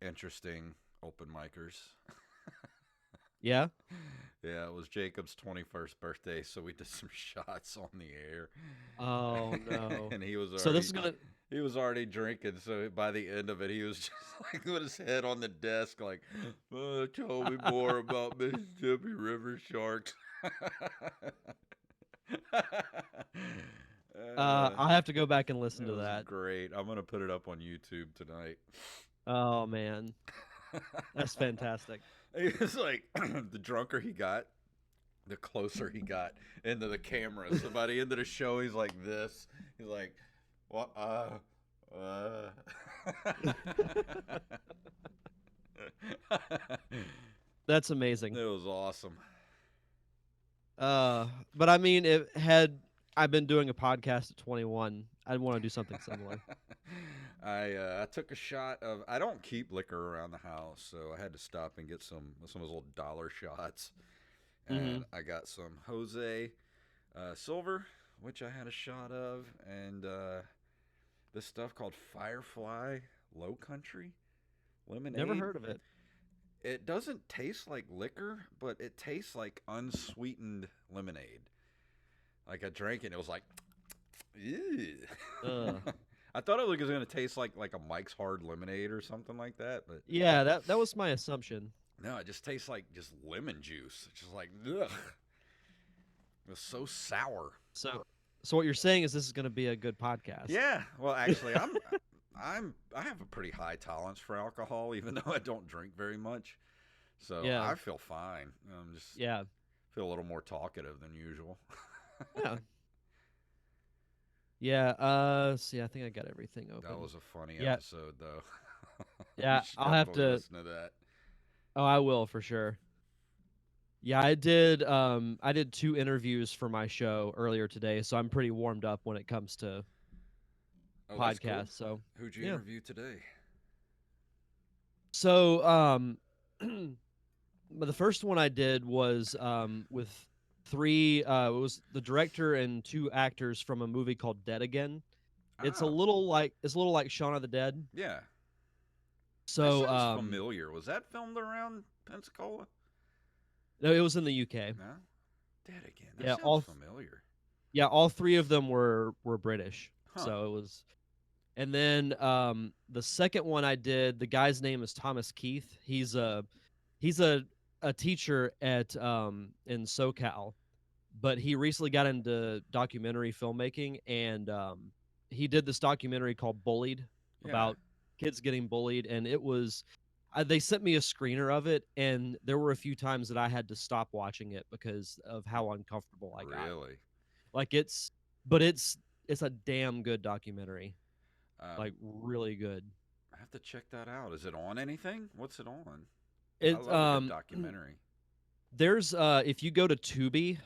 interesting open micers. Yeah. Yeah, it was Jacob's 21st birthday, so we did some shots on the air. Oh no. And he was So this already is gonna. he was already drinking, so by the end of it he was just like with his head on the desk like, tell me more about Mississippi River sharks. I'll have to go back and listen It to was that. great. I'm gonna put it up on YouTube tonight. Oh man, that's fantastic. It's like the drunker he got, the closer he got into the camera. So by the end of the show, he's like this. He's like, what? That's amazing. It was awesome. But I mean, if had I been doing a podcast at 21, I'd want to do something similar. I took a shot of. I don't keep liquor around the house, so I had to stop and get some of those little dollar shots, Mm-hmm. and I got some Jose Silver, which I had a shot of, and this stuff called Firefly Low Country Never lemonade. heard of it. It doesn't taste like liquor, but it tastes like unsweetened lemonade. Like I drank it, and it was like, ew. Uh, I thought it was going to taste like a Mike's Hard Lemonade or something like that, but yeah, that was my assumption. no, it just tastes like just lemon juice. It's just like ugh. It was so sour. So what you're saying is this is going to be a good podcast. Yeah. Well, actually, I have a pretty high tolerance for alcohol, even though I don't drink very much. So Yeah. I feel fine. I'm just Yeah. feel a little more talkative than usual. Yeah. Yeah. See, I think I got everything open. That was a funny Yeah. episode, though. Yeah. You should I'll have definitely to. listen to that. Oh, I will for sure. Yeah, I did. I did 2 interviews for my show earlier today, so I'm pretty warmed up when it comes to Oh, that's cool. podcasts. So Who'd you yeah. interview today? So but the first one I did was with three. It was the director and 2 actors from a movie called Dead Again. It's a Oh, little like Shaun of the Dead. yeah. That So sounds familiar. Was that filmed around Pensacola? no, it was in the UK. No. Dead again. That Yeah, sounds familiar. all 3 of them were British. Huh. So it was. And then the second one I did, the guy's name is Thomas Keith. He's a teacher at in SoCal, but he recently got into documentary filmmaking, and he did this documentary called Bullied Yeah. about kids getting bullied, and it was. They sent me a screener of it, and there were a few times that I had to stop watching it because of how uncomfortable I got. Really? Like it's a damn good documentary. Like really good. I have to check that out. Is it on anything? What's it on? It I love a good documentary. There's if you go to Tubi,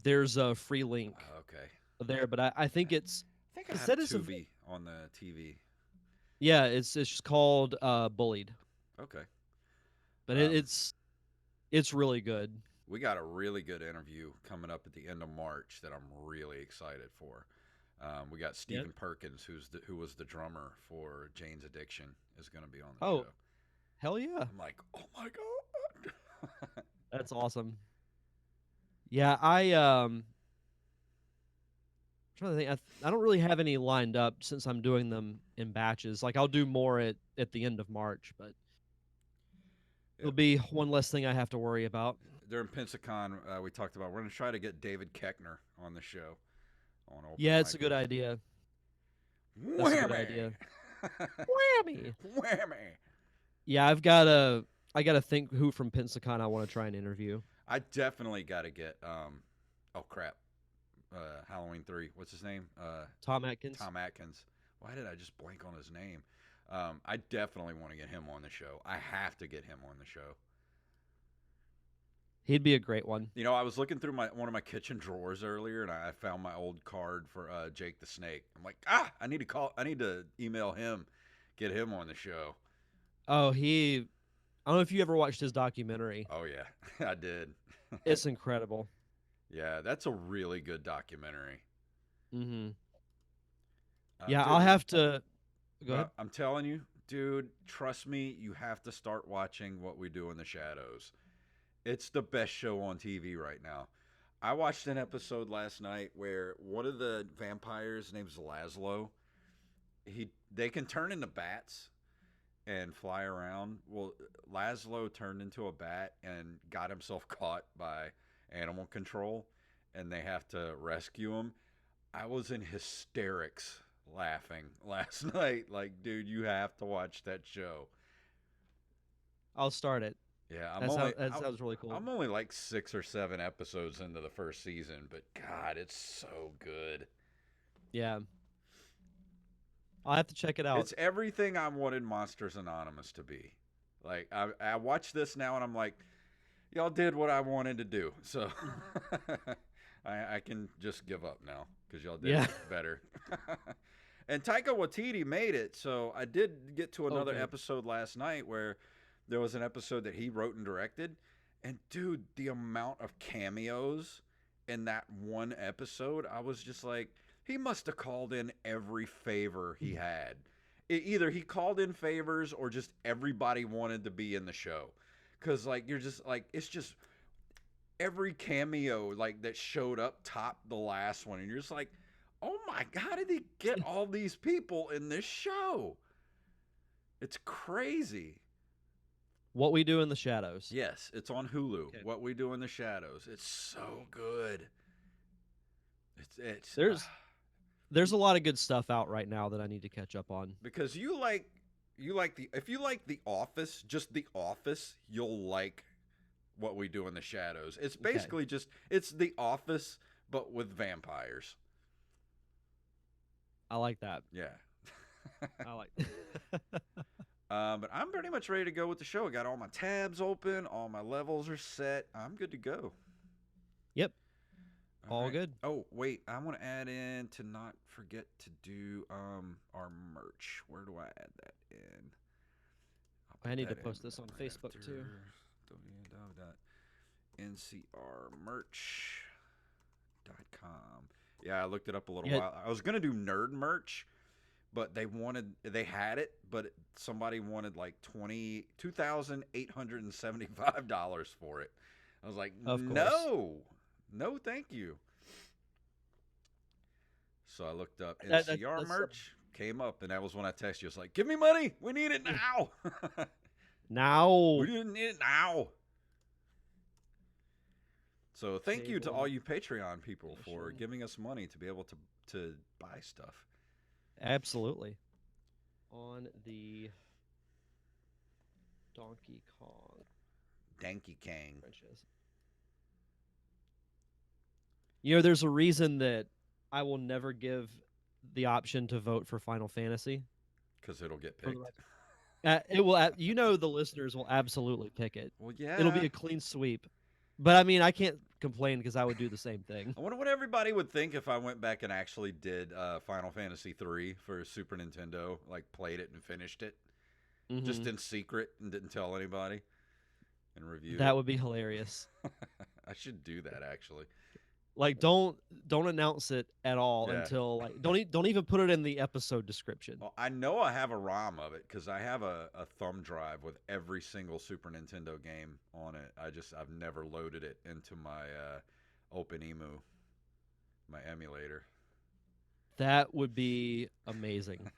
there's a free link Okay. there, but I think it's I think I it have said it's Tubi on the TV. yeah, it's just called Bullied. Okay. But Um, it's really good. We got a really good interview coming up at the end of March that I'm really excited for. We got Stephen Perkins, who was the drummer for Jane's Addiction, is going to be on the show. Hell yeah. I'm like, oh my god. That's awesome. Yeah, trying to think. I don't really have any lined up since I'm doing them in batches. Like I'll do more at the end of March, but it'll be one less thing I have to worry about. During Pensacon, we talked about we're going to try to get David Keckner on the show. Yeah, it's a good idea. That's a good idea. Whammy. Whammy. Yeah, I gotta think who from Pensacon I want to try and interview. I definitely got to get oh crap. Halloween 3. What's his name? Tom Atkins. Tom Atkins. Why did I just blank on his name? I definitely want to get him on the show. I have to get him on the show. He'd be a great one. You know, I was looking through one of my kitchen drawers earlier, and I found my old card for Jake the Snake. I'm like, I need to email him, get him on the show. Oh, I don't know if you ever watched his documentary. Oh yeah, I did. It's incredible. Yeah, that's a really good documentary. Mm-hmm. Uh, Yeah, dude, I'll have to go ahead. I'm telling you, Dude, trust me, you have to start watching What We Do in the Shadows. It's the best show on TV right now. I watched an episode last night where one of the vampires, name's Laszlo, they can turn into bats and fly around. Well, Laszlo turned into a bat and got himself caught by animal control, and they have to rescue him. I was in hysterics laughing last night. Like, dude, you have to watch that show. I'll start it. Yeah, That sounds really cool. I'm only like 6 or 7 episodes into the first season, but God, it's so good. Yeah. I'll have to check it out. It's everything I wanted Monsters Anonymous to be. Like, I watch this now and I'm like, y'all did what I wanted to do. So I can just give up now because y'all did it better. And Taika Waititi made it. So I did get to another episode last night where there was an episode that he wrote and directed. And, dude, the amount of cameos in that one episode, I was just like, he must have called in every favor he had. Either he called in favors or just everybody wanted to be in the show. Because, like, you're just, like, it's just every cameo, like, that showed up topped the last one. And you're just like, oh, my God, how did he get all these people in this show? It's crazy. What We Do in the Shadows. Yes, it's on Hulu. Okay. What We Do in the Shadows. It's so good. There's a lot of good stuff out right now that I need to catch up on. Because if you like The Office, just The Office, you'll like What We Do in the Shadows. It's basically it's The Office, but with vampires. I like that. Yeah. I like but I'm pretty much ready to go with the show. I got all my tabs open. All my levels are set. I'm good to go. Yep. All good. Oh, wait. I want to add in to not forget to do our merch. Where do I add that in? I need to post this on Facebook too. NCRmerch.com. Yeah, I looked it up a little while. I was going to do nerd merch, but they had it, but somebody wanted like $2,875 for it. I was like, no, thank you. So I looked up NCR merch, came up, and that was when I texted you. I was like, give me money. We need it now. Now. We need it now. So thank you to all you Patreon people for giving us money to be able to buy stuff. Absolutely. On the Donkey Kong. franchise. You know, there's a reason that I will never give the option to vote for Final Fantasy. Because it'll get picked. It will. You know, the listeners will absolutely pick it. Well, yeah. It'll be a clean sweep. But, I mean, I can't complain because I would do the same thing. I wonder what everybody would think if I went back and actually did Final Fantasy III for Super Nintendo, like played it and finished it, just in secret and didn't tell anybody and reviewed That would be hilarious. I should do that, actually. Like, don't announce it at all until, like, don't even put it in the episode description. Well, I know I have a ROM of it because I have a thumb drive with every single Super Nintendo game on it. I've never loaded it into my OpenEMU, my emulator. That would be amazing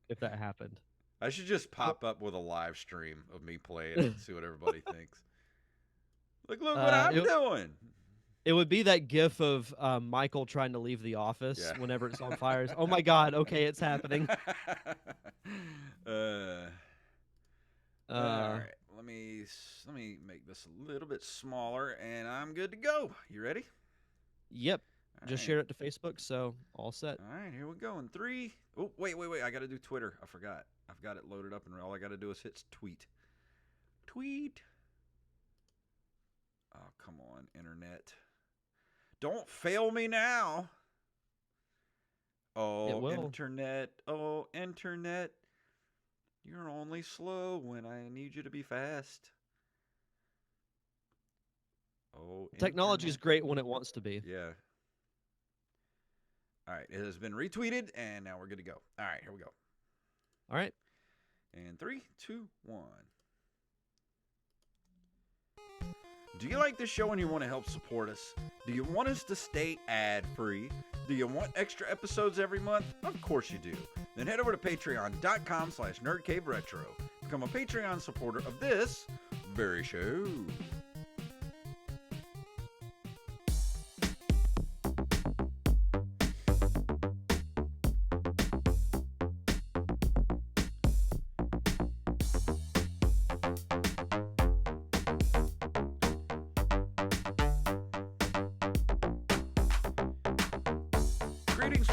if that happened. I should just pop up with a live stream of me playing it and see what everybody thinks. Like, look what I'm doing. It would be that gif of Michael trying to leave the office whenever it's on fire. Oh my God! Okay, it's happening. All right, let me make this a little bit smaller, and I'm good to go. You ready? Yep. Just shared it to Facebook, so all set. All right, here we go. In 3. Oh, wait! I got to do Twitter. I forgot. I've got it loaded up, and all I got to do is hit tweet. Tweet. Oh, come on, internet. Don't fail me now. Oh, internet. Oh, internet. You're only slow when I need you to be fast. Oh, technology is great when it wants to be. Yeah. All right, it has been retweeted, and now we're good to go. All right, here we go. All right. And 3, 2, 1. Do you like this show and you want to help support us? Do you want us to stay ad-free? Do you want extra episodes every month? Of course you do. Then head over to patreon.com/nerdcaveretro. Become a Patreon supporter of this very show.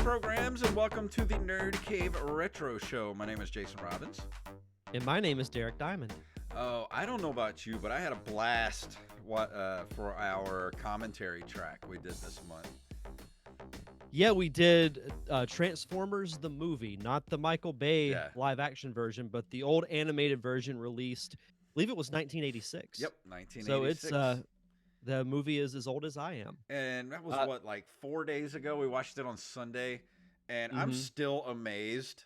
Programs, and welcome to the Nerd Cave Retro Show. My name is Jason Robbins. And my name is Derek Diamond. Oh, I don't know about you, but I had a blast for our commentary track we did this month. Yeah, we did Transformers the movie, not the Michael Bay live-action version, but the old animated version released, I believe it was 1986. Yep, 1986. So it's... the movie is as old as I am. And that was, like 4 days ago? We watched it on Sunday, and I'm still amazed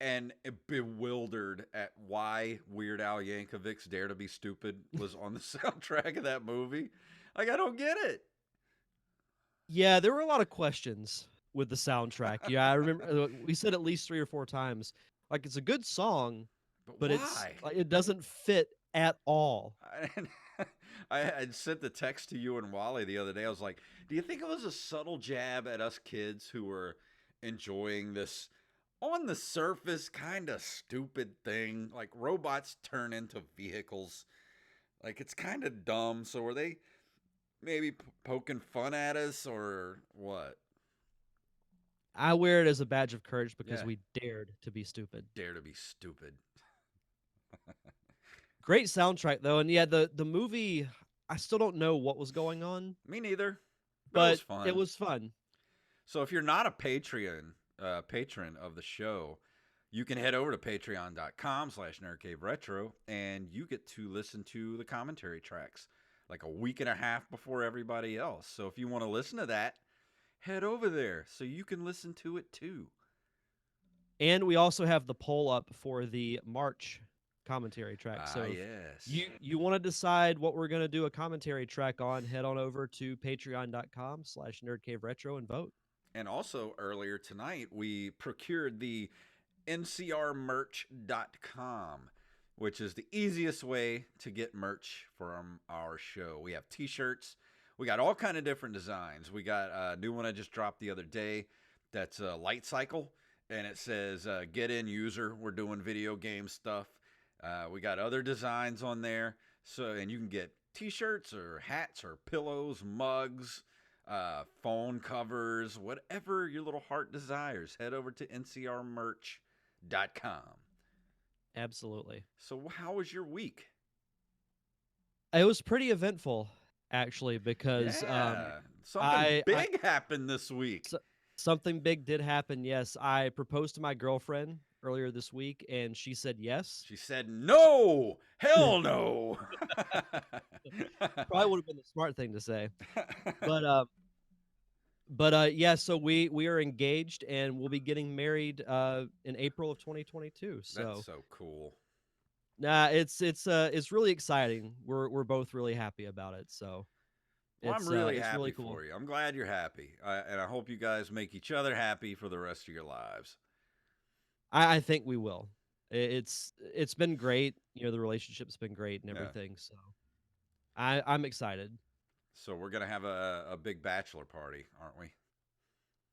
and bewildered at why Weird Al Yankovic's Dare to Be Stupid was on the soundtrack of that movie. Like, I don't get it. Yeah, there were a lot of questions with the soundtrack. Yeah, I remember we said at least 3 or 4 times, like, it's a good song, but it's like, it doesn't fit at all. I had sent the text to you and Wally the other day. I was like, do you think it was a subtle jab at us kids who were enjoying this on the surface kind of stupid thing? Like, robots turn into vehicles. Like, it's kind of dumb. So were they maybe poking fun at us or what? I wear it as a badge of courage because we dared to be stupid. Dare to be stupid. Great soundtrack, though. And yeah, the movie, I still don't know what was going on. Me neither. But it was fun. So if you're not a patron of the show, you can head over to patreon.com/nerdcaveretro, and you get to listen to the commentary tracks like a week and a half before everybody else. So if you want to listen to that, head over there so you can listen to it too. And we also have the poll up for the March commentary track. So yes. you want to decide what we're going to do a commentary track on, head on over to patreon.com/nerdcaveretro and vote. And also earlier tonight, we procured the NCRmerch.com, which is the easiest way to get merch from our show. We have t-shirts. We got all kind of different designs. We got a new one I just dropped the other day. That's a light cycle. And it says, get in user. We're doing video game stuff. We got other designs on there. And you can get t-shirts or hats or pillows, mugs, phone covers, whatever your little heart desires. Head over to ncrmerch.com. Absolutely. So how was your week? It was pretty eventful, actually, because something big happened this week. Something big did happen, yes. I proposed to my girlfriend earlier this week, and she said yes. She said no! Hell no! Probably would have been the smart thing to say. But yeah, so we are engaged, and we'll be getting married in April of 2022. So that's so cool. Nah, it's really exciting. We're both really happy about it. So well, I'm really happy really cool for you. I'm glad you're happy, and I hope you guys make each other happy for the rest of your lives. I think we will. It's been great. You know, the relationship's been great and everything. So I'm excited. So we're gonna have a big bachelor party, aren't we?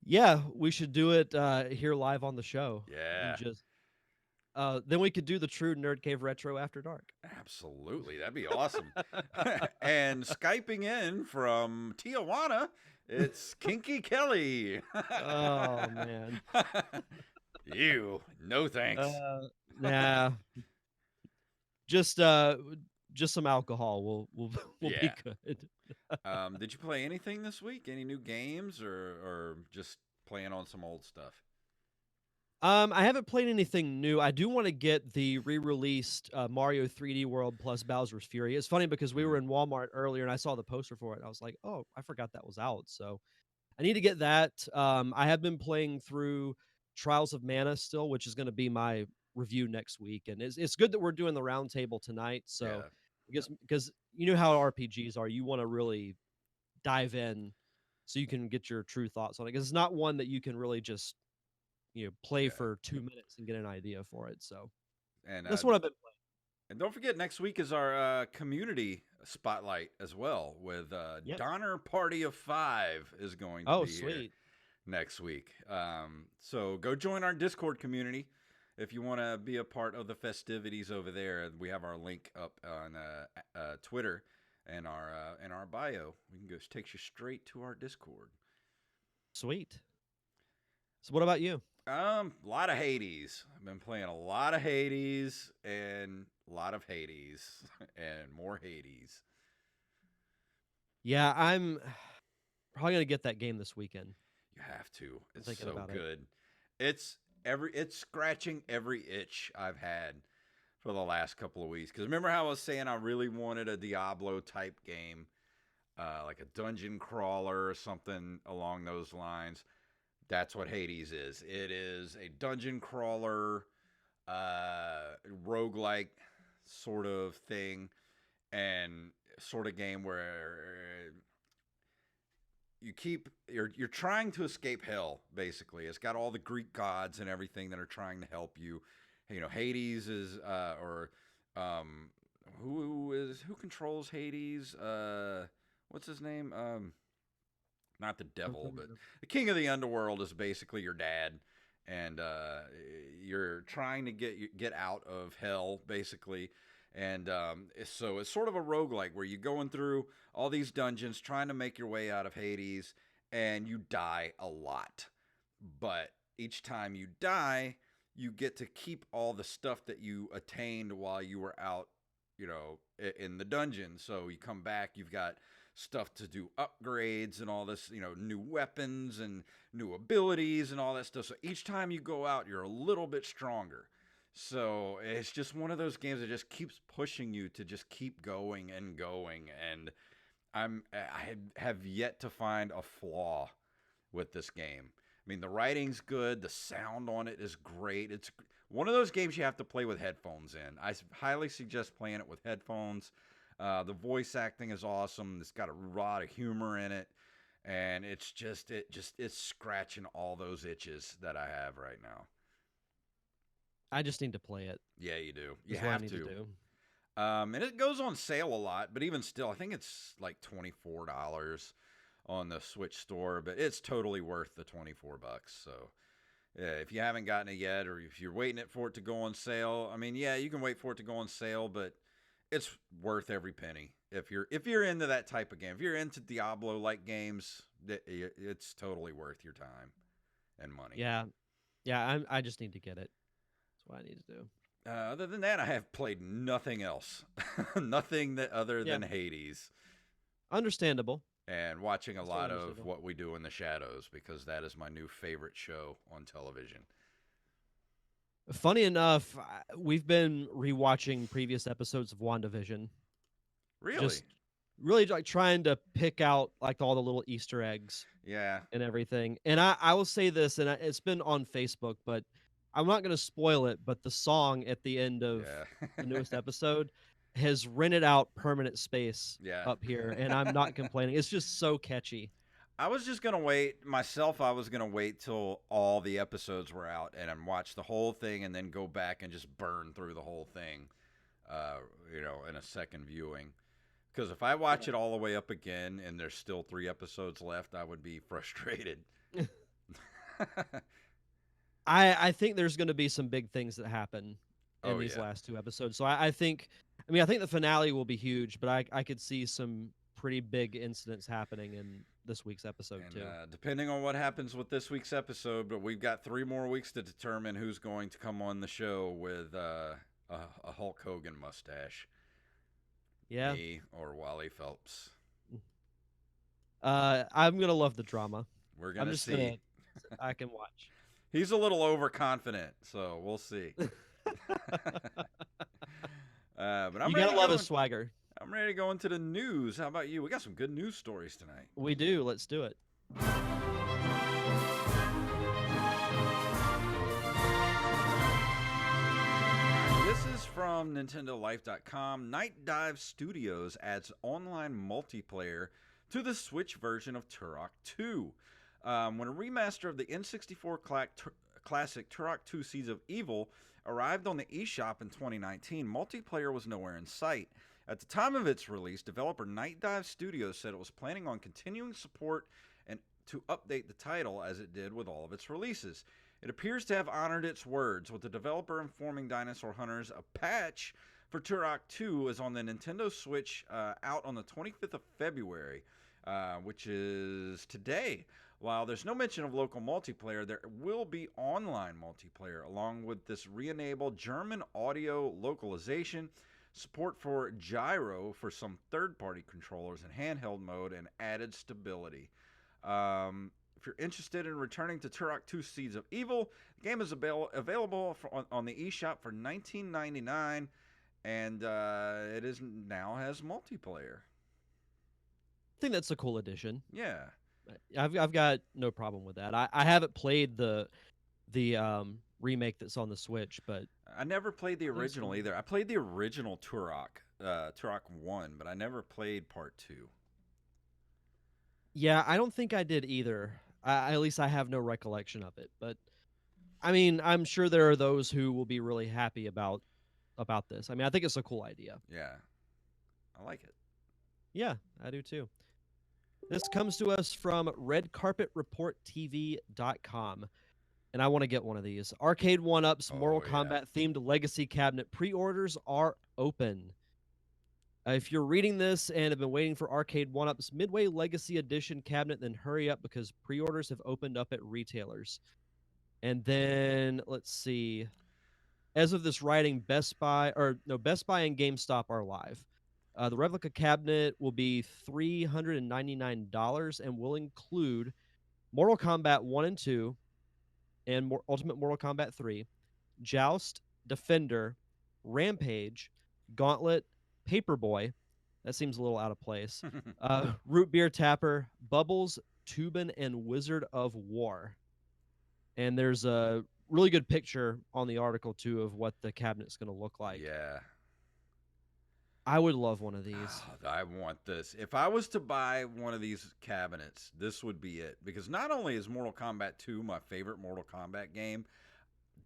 Yeah, we should do it here live on the show. Yeah. Then we could do the true Nerd Cave Retro after dark. Absolutely, that'd be awesome. And Skyping in from Tijuana, it's Kinky Kelly. Oh man. You, no thanks. Nah. Just some alcohol. We'll be good. Did you play anything this week? Any new games, or just playing on some old stuff? I haven't played anything new. I do want to get the re-released Mario 3D World plus Bowser's Fury. It's funny because we were in Walmart earlier and I saw the poster for it. And I was like, oh, I forgot that was out. So I need to get that. I have been playing through Trials of Mana still, which is going to be my review next week. And it's good that we're doing the roundtable tonight. So Yeah. because you know how RPGs are, you want to really dive in so you can get your true thoughts on it. Because it's not one that you can really just play for 2 minutes and get an idea for it. So And that's what I've been playing. And don't forget, next week is our community spotlight as well, with Yep. Donner Party of 5 is going to be here next week. So go join our Discord community if you want to be a part of the festivities over there. We have our link up on Twitter and in our bio. We can takes you straight to our Discord. Sweet. So what about you? A lot of Hades. I've been playing a lot of Hades and a lot of Hades and more Hades. Yeah, I'm probably gonna get that game this weekend. You have to. It's so good. It's scratching every itch I've had for the last couple of weeks. Because remember how I was saying I really wanted a Diablo type game, like a dungeon crawler or something along those lines. That's what Hades is. It is a dungeon crawler, roguelike sort of thing, and sort of game where you're trying to escape hell. Basically, it's got all the Greek gods and everything that are trying to help you. You know, Hades is who controls Hades? What's his name? Not the devil, but the king of the underworld is basically your dad, and you're trying to get out of hell, basically. And so it's sort of a roguelike where you're going through all these dungeons trying to make your way out of Hades, and you die a lot. But each time you die, you get to keep all the stuff that you attained while you were out, in the dungeon. So you come back, you've got stuff to do upgrades and all this, new weapons and new abilities and all that stuff. So each time you go out, you're a little bit stronger. So it's just one of those games that just keeps pushing you to just keep going and going. And I have yet to find a flaw with this game. I mean, the writing's good. The sound on it is great. It's one of those games you have to play with headphones in. I highly suggest playing it with headphones. The voice acting is awesome. It's got a lot of humor in it, and it's scratching all those itches that I have right now. I just need to play it. Yeah, you do. You That's have what I need to do. And it goes on sale a lot, but even still, I think it's like $24 on the Switch store, but it's totally worth the $24. So yeah, if you haven't gotten it yet, or if you're waiting for it to go on sale, I mean, yeah, you can wait for it to go on sale, but it's worth every penny. If you're into that type of game, if you're into Diablo-like games, it's totally worth your time and money. Yeah, I just need to get it. That's what I need to do. Other than that, I have played nothing else. Nothing other than Hades. Understandable. And watching a lot of What We Do in the Shadows, because that is my new favorite show on television. Funny enough, we've been rewatching previous episodes of WandaVision. Really? Just really like trying to pick out like all the little Easter eggs. Yeah. And everything. And I will say this, and it's been on Facebook, but I'm not going to spoil it, but the song at the end of the newest episode has rented out permanent space up here, and I'm not complaining. It's just so catchy. I was just going to wait. Myself, I was going to wait till all the episodes were out and watch the whole thing and then go back and just burn through the whole thing, in a second viewing. Because if I watch it all the way up again and there's still 3 episodes left, I would be frustrated. I think there's going to be some big things that happen in these last 2 episodes. So I think the finale will be huge, but I could see some pretty big incidents happening in this week's episode too. Depending on what happens with this week's episode, but we've got 3 more weeks to determine who's going to come on the show with a Hulk Hogan mustache. Yeah. Me or Wally Phelps. I'm going to love the drama. We're going to see. I can watch. He's a little overconfident, so we'll see. But I'm you gotta love his swagger. I'm ready to go into the news. How about you? We got some good news stories tonight. We do. Let's do it. from NintendoLife.com, Night Dive Studios adds online multiplayer to the Switch version of Turok 2. When a remaster of the N64 classic Turok 2 Seeds of Evil arrived on the eShop in 2019, multiplayer was nowhere in sight. At the time of its release, developer Night Dive Studios said it was planning on continuing support and to update the title as it did with all of its releases. It appears to have honored its words, with the developer informing Dinosaur Hunters a patch for Turok 2 is on the Nintendo Switch out on the 25th of February, which is today. While there's no mention of local multiplayer, there will be online multiplayer, along with this re-enabled German audio localization, support for gyro for some third-party controllers in handheld mode, and added stability. If you're interested in returning to Turok 2 Seeds of Evil, the game is available on the eShop for $19.99, and it is now has multiplayer. I think that's a cool addition. Yeah. I've got no problem with that. I haven't played the remake that's on the Switch, but I never played the original either. I played the original Turok, Turok 1, but I never played Part 2. Yeah, I don't think I did either. At least I have no recollection of it. But I mean, I'm sure there are those who will be really happy about this. I mean, I think it's a cool idea. Yeah, I like it. Yeah, I do too. This comes to us from redcarpetreporttv.com, and I want to get one of these. Arcade1Up's Mortal Kombat themed legacy cabinet pre-orders are open. If you're reading this and have been waiting for Arcade1Up's Midway Legacy Edition cabinet, then hurry up because pre-orders have opened up at retailers. And then, let's see. As of this writing, Best Buy and GameStop are live. The replica cabinet will be $399 and will include Mortal Kombat 1 and 2 and Ultimate Mortal Kombat 3, Joust, Defender, Rampage, Gauntlet, Paperboy, that seems a little out of place, Root Beer Tapper, Bubbles, Tubin, and Wizard of War. And there's a really good picture on the article, too, of what the cabinet's going to look like. Yeah. I would love one of these. Oh, I want this. If I was to buy one of these cabinets, this would be it. Because not only is Mortal Kombat 2 my favorite Mortal Kombat game,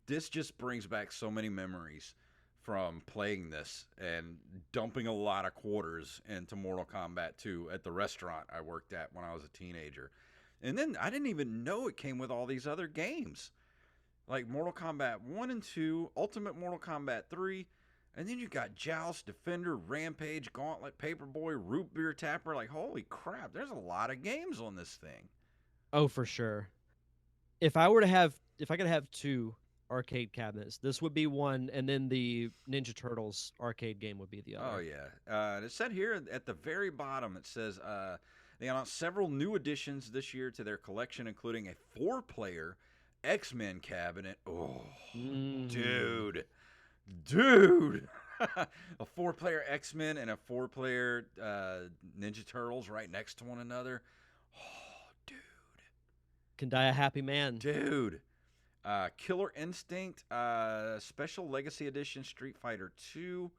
this just brings back so many memories from playing this and dumping a lot of quarters into Mortal Kombat 2 at the restaurant I worked at when I was a teenager. And then I didn't even know it came with all these other games. Like Mortal Kombat 1 and 2, Ultimate Mortal Kombat 3, and then you got Joust, Defender, Rampage, Gauntlet, Paperboy, Root Beer Tapper. Like, holy crap, there's a lot of games on this thing. Oh, for sure. If I could have two arcade cabinets, this would be one, and then the Ninja Turtles arcade game would be the other. Oh, yeah. It said here at the very bottom, it says they announced several new additions this year to their collection, including a 4-player X-Men cabinet. Oh, dude. A 4-player X-Men and a 4-player Ninja Turtles right next to one another. Oh, dude. Can die a happy man. Dude. Killer Instinct, Special Legacy Edition Street Fighter 2.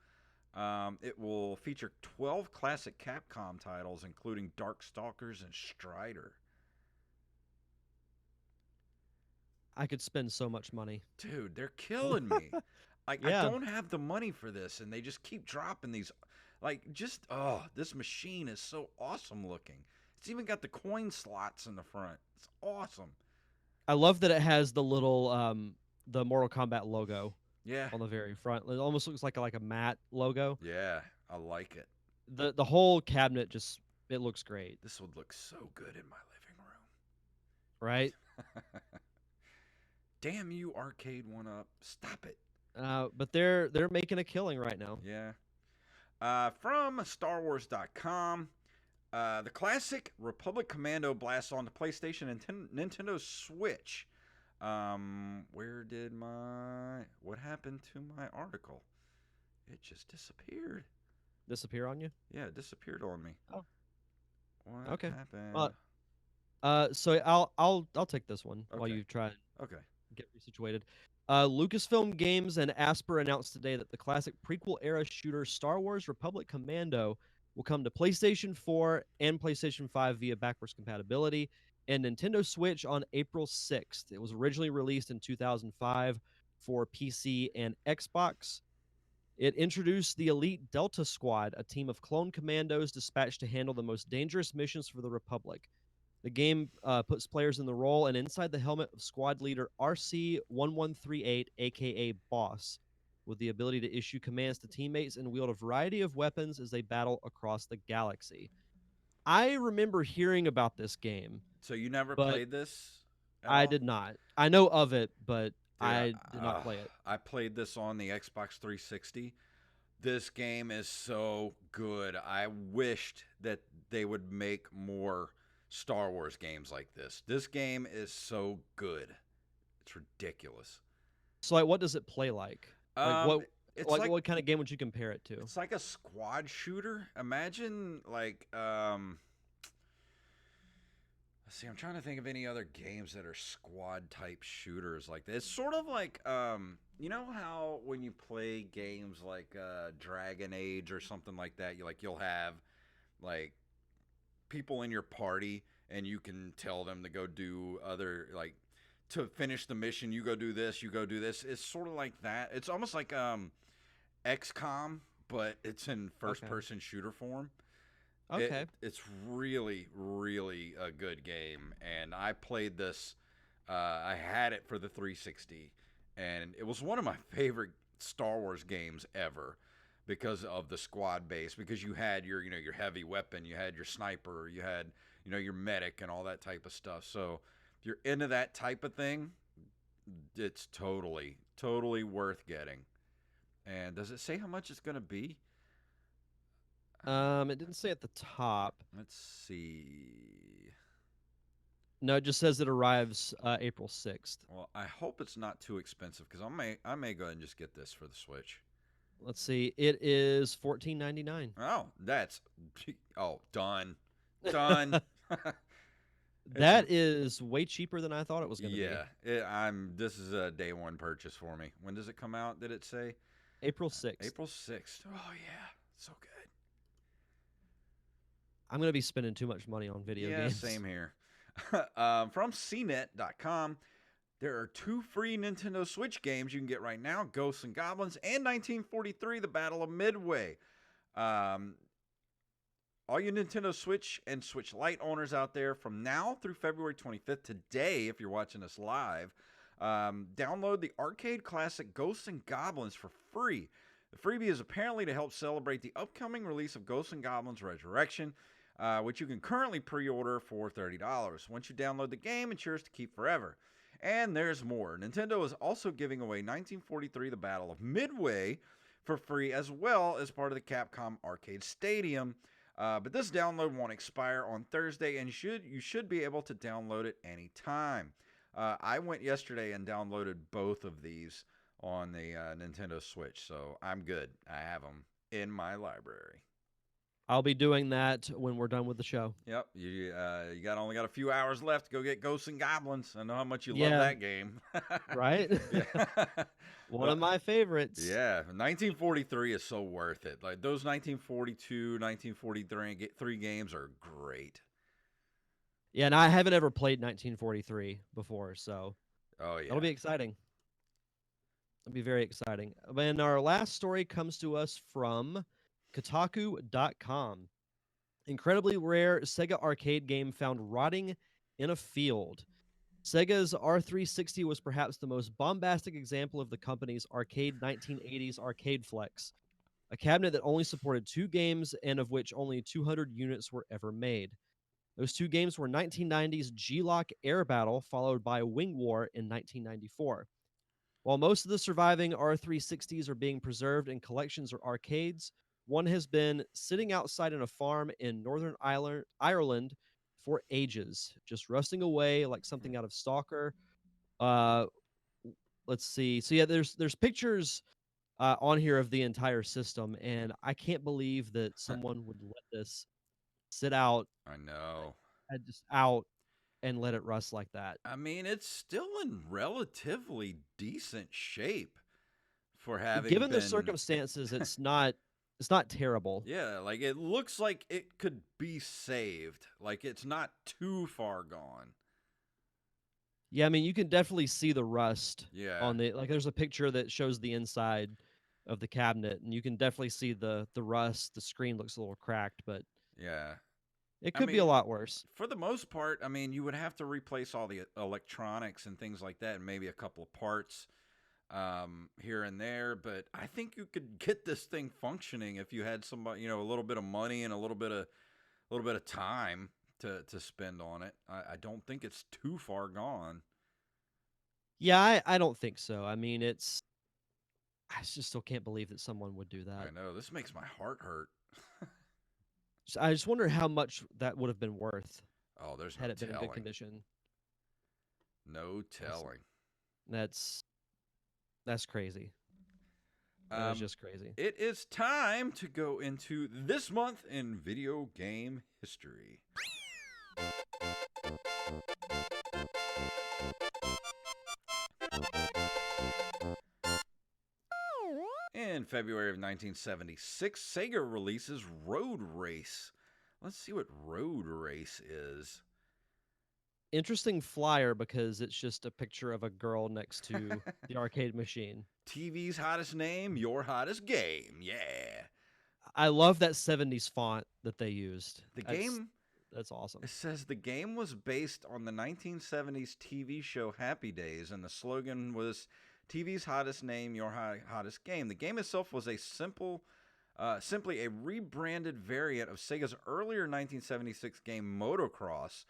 It will feature 12 classic Capcom titles, including Darkstalkers and Strider. I could spend so much money. Dude, they're killing me. Like, yeah. I don't have the money for this, and they just keep dropping these. Like, just, this machine is so awesome looking. It's even got the coin slots in the front. It's awesome. I love that it has the little, the Mortal Kombat logo. Yeah. On the very front. It almost looks like a matte logo. Yeah, I like it. The whole cabinet just, it looks great. This would look so good in my living room. Right? Damn you, Arcade1Up. Stop it. But they're making a killing right now. Yeah. From StarWars.com, the classic Republic Commando blasts onto PlayStation and Nintendo Switch. What happened to my article? It just disappeared. Disappear on you? Yeah, it disappeared on me. Oh. What happened? So I'll take this one while you try and Okay. get resituated. Lucasfilm Games and Asper announced today that the classic prequel era shooter Star Wars Republic Commando will come to PlayStation 4 and PlayStation 5 via backwards compatibility and Nintendo Switch on April 6th. It was originally released in 2005 for PC and Xbox. It introduced the Elite Delta Squad, a team of clone commandos dispatched to handle the most dangerous missions for the Republic. The game puts players in the role and inside the helmet of squad leader RC-1138, aka Boss, with the ability to issue commands to teammates and wield a variety of weapons as they battle across the galaxy. I remember hearing about this game, So you never but played this at I all? did not. I know of it, but Dude, I did not play it. I played this on the Xbox 360. This game is so good. I wished that they would make more Star Wars games like this. This game is so good. It's ridiculous. So, like, what does it play like? Like, Um, what, it's like what kind of game would you compare it to? it's like a squad shooter. Imagine like let's see, I'm trying to think of any other games that are squad type shooters like this. It's sort of like you know how when you play games like Dragon Age or something like that, you'll have like people in your party and you can tell them to go do other like to finish the mission, you go do this, you go do this. It's sort of like that. It's almost like XCOM, but it's in first person shooter form. Okay. It's really, really a good game, and I played this. I had it for the 360, and it was one of my favorite Star Wars games ever because of the squad base. Because you had your, your heavy weapon, you had your sniper, you had, your medic, and all that type of stuff. So if you're into that type of thing, it's totally, totally worth getting. And does it say how much it's gonna be? It didn't say at the top. Let's see. No, it just says it arrives April 6th. Well, I hope it's not too expensive because I may go ahead and just get this for the Switch. Let's see. It is $14.99. Oh, done, done. That is way cheaper than I thought it was going to be. Yeah, This is a day one purchase for me. When does it come out? Did it say? April 6th. April 6th. Oh yeah, so good. I'm going to be spending too much money on video games. Yeah, same here. From CNET.com, there are 2 free Nintendo Switch games you can get right now: Ghosts and Goblins and 1943: The Battle of Midway. All you Nintendo Switch and Switch Lite owners out there, from now through February 25th, today, if you're watching us live, download the arcade classic Ghosts and Goblins for free. The freebie is apparently to help celebrate the upcoming release of Ghosts and Goblins Resurrection, which you can currently pre-order for $30. Once you download the game, it's yours to keep forever. And there's more. Nintendo is also giving away 1943: The Battle of Midway for free, as well as part of the Capcom Arcade Stadium. But this download won't expire on Thursday, and you should be able to download it anytime. I went yesterday and downloaded both of these on the Nintendo Switch, so I'm good. I have them in my library. I'll be doing that when we're done with the show. Yep, you only got a few hours left to go get Ghosts and Goblins. I know how much you love that game. Right? One of my favorites. Yeah, 1943 is so worth it. Like those 1942, 1943 games are great. Yeah, and I haven't ever played 1943 before, so oh yeah, that'll be exciting. It'll be very exciting. And our last story comes to us from Kotaku.com. Incredibly rare Sega arcade game found rotting in a field. Sega's R360 was perhaps the most bombastic example of the company's arcade 1980s arcade flex, a cabinet that only supported 2 games and of which only 200 units were ever made. Those 2 games were 1990's G-Lock Air Battle, followed by Wing War in 1994. While most of the surviving R360s are being preserved in collections or arcades, one has been sitting outside in a farm in Northern Ireland for ages, just rusting away like something out of Stalker. Let's see. So yeah, there's pictures on here of the entire system, and I can't believe that someone would let this sit out. I know. Just out and let it rust like that. I mean, it's still in relatively decent shape for having Given the been. circumstances, it's not terrible. Yeah, like it looks like it could be saved. Like it's not too far gone. Yeah, I mean, you can definitely see the rust Yeah. on the like. There's a picture that shows the inside of the cabinet, and you can definitely see the rust. The screen looks a little cracked, but Yeah. it I could be a mean, lot worse. for the most part, I mean, you would have to replace all the electronics and things like that, and maybe a couple of parts here and there. But I think you could get this thing functioning if you had somebody, a little bit of money and a little bit of time to spend on it. I don't think it's too far gone. Yeah, I don't think so. I mean, I just still can't believe that someone would do I that. know this makes my heart hurt. I just wonder how much that would have been worth Oh, there's no had it been in good telling. condition. No That's telling. that's that's crazy. That is Um, just crazy. it is time to go into this month in video game history. In February of 1976, Sega releases Road Race. Let's see what Road Race is. Interesting flyer because it's just a picture of a girl next to the arcade machine. TV's hottest name, your hottest game. Yeah. I love that 70s font that they used. The That's game, that's awesome. it says the game was based on the 1970s TV show Happy Days, and the slogan was TV's hottest name, your hottest game. The game itself was simply a rebranded variant of Sega's earlier 1976 game Motocross,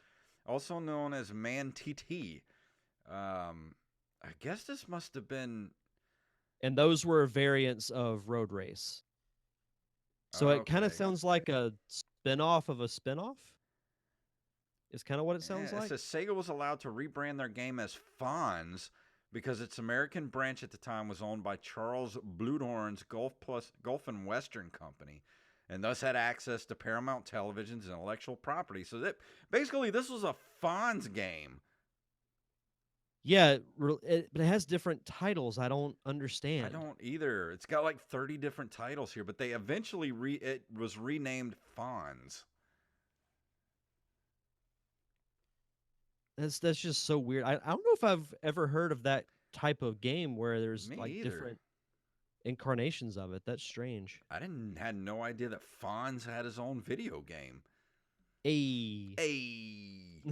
also known as Man TT. I guess this must have been And those were variants of Road Race. So it kind of okay. sounds like a spin-off of a spin-off. Is kind of what it sounds Yeah, it like. says Sega was allowed to rebrand their game as Fonz because its American branch at the time was owned by Charles Bluedorn's Gulf and Western Company, and thus had access to Paramount Television's intellectual property. So that basically this was a Fonz game. Yeah, but it has different titles. I don't I understand. don't either. It's got like 30 different titles here, but they eventually it was renamed Fonz. That's just so weird. I don't know if I've ever heard of that type of game where there's Me like either. different incarnations of it. That's strange. I had no idea that Fonz had his own video game. Hey. Hey.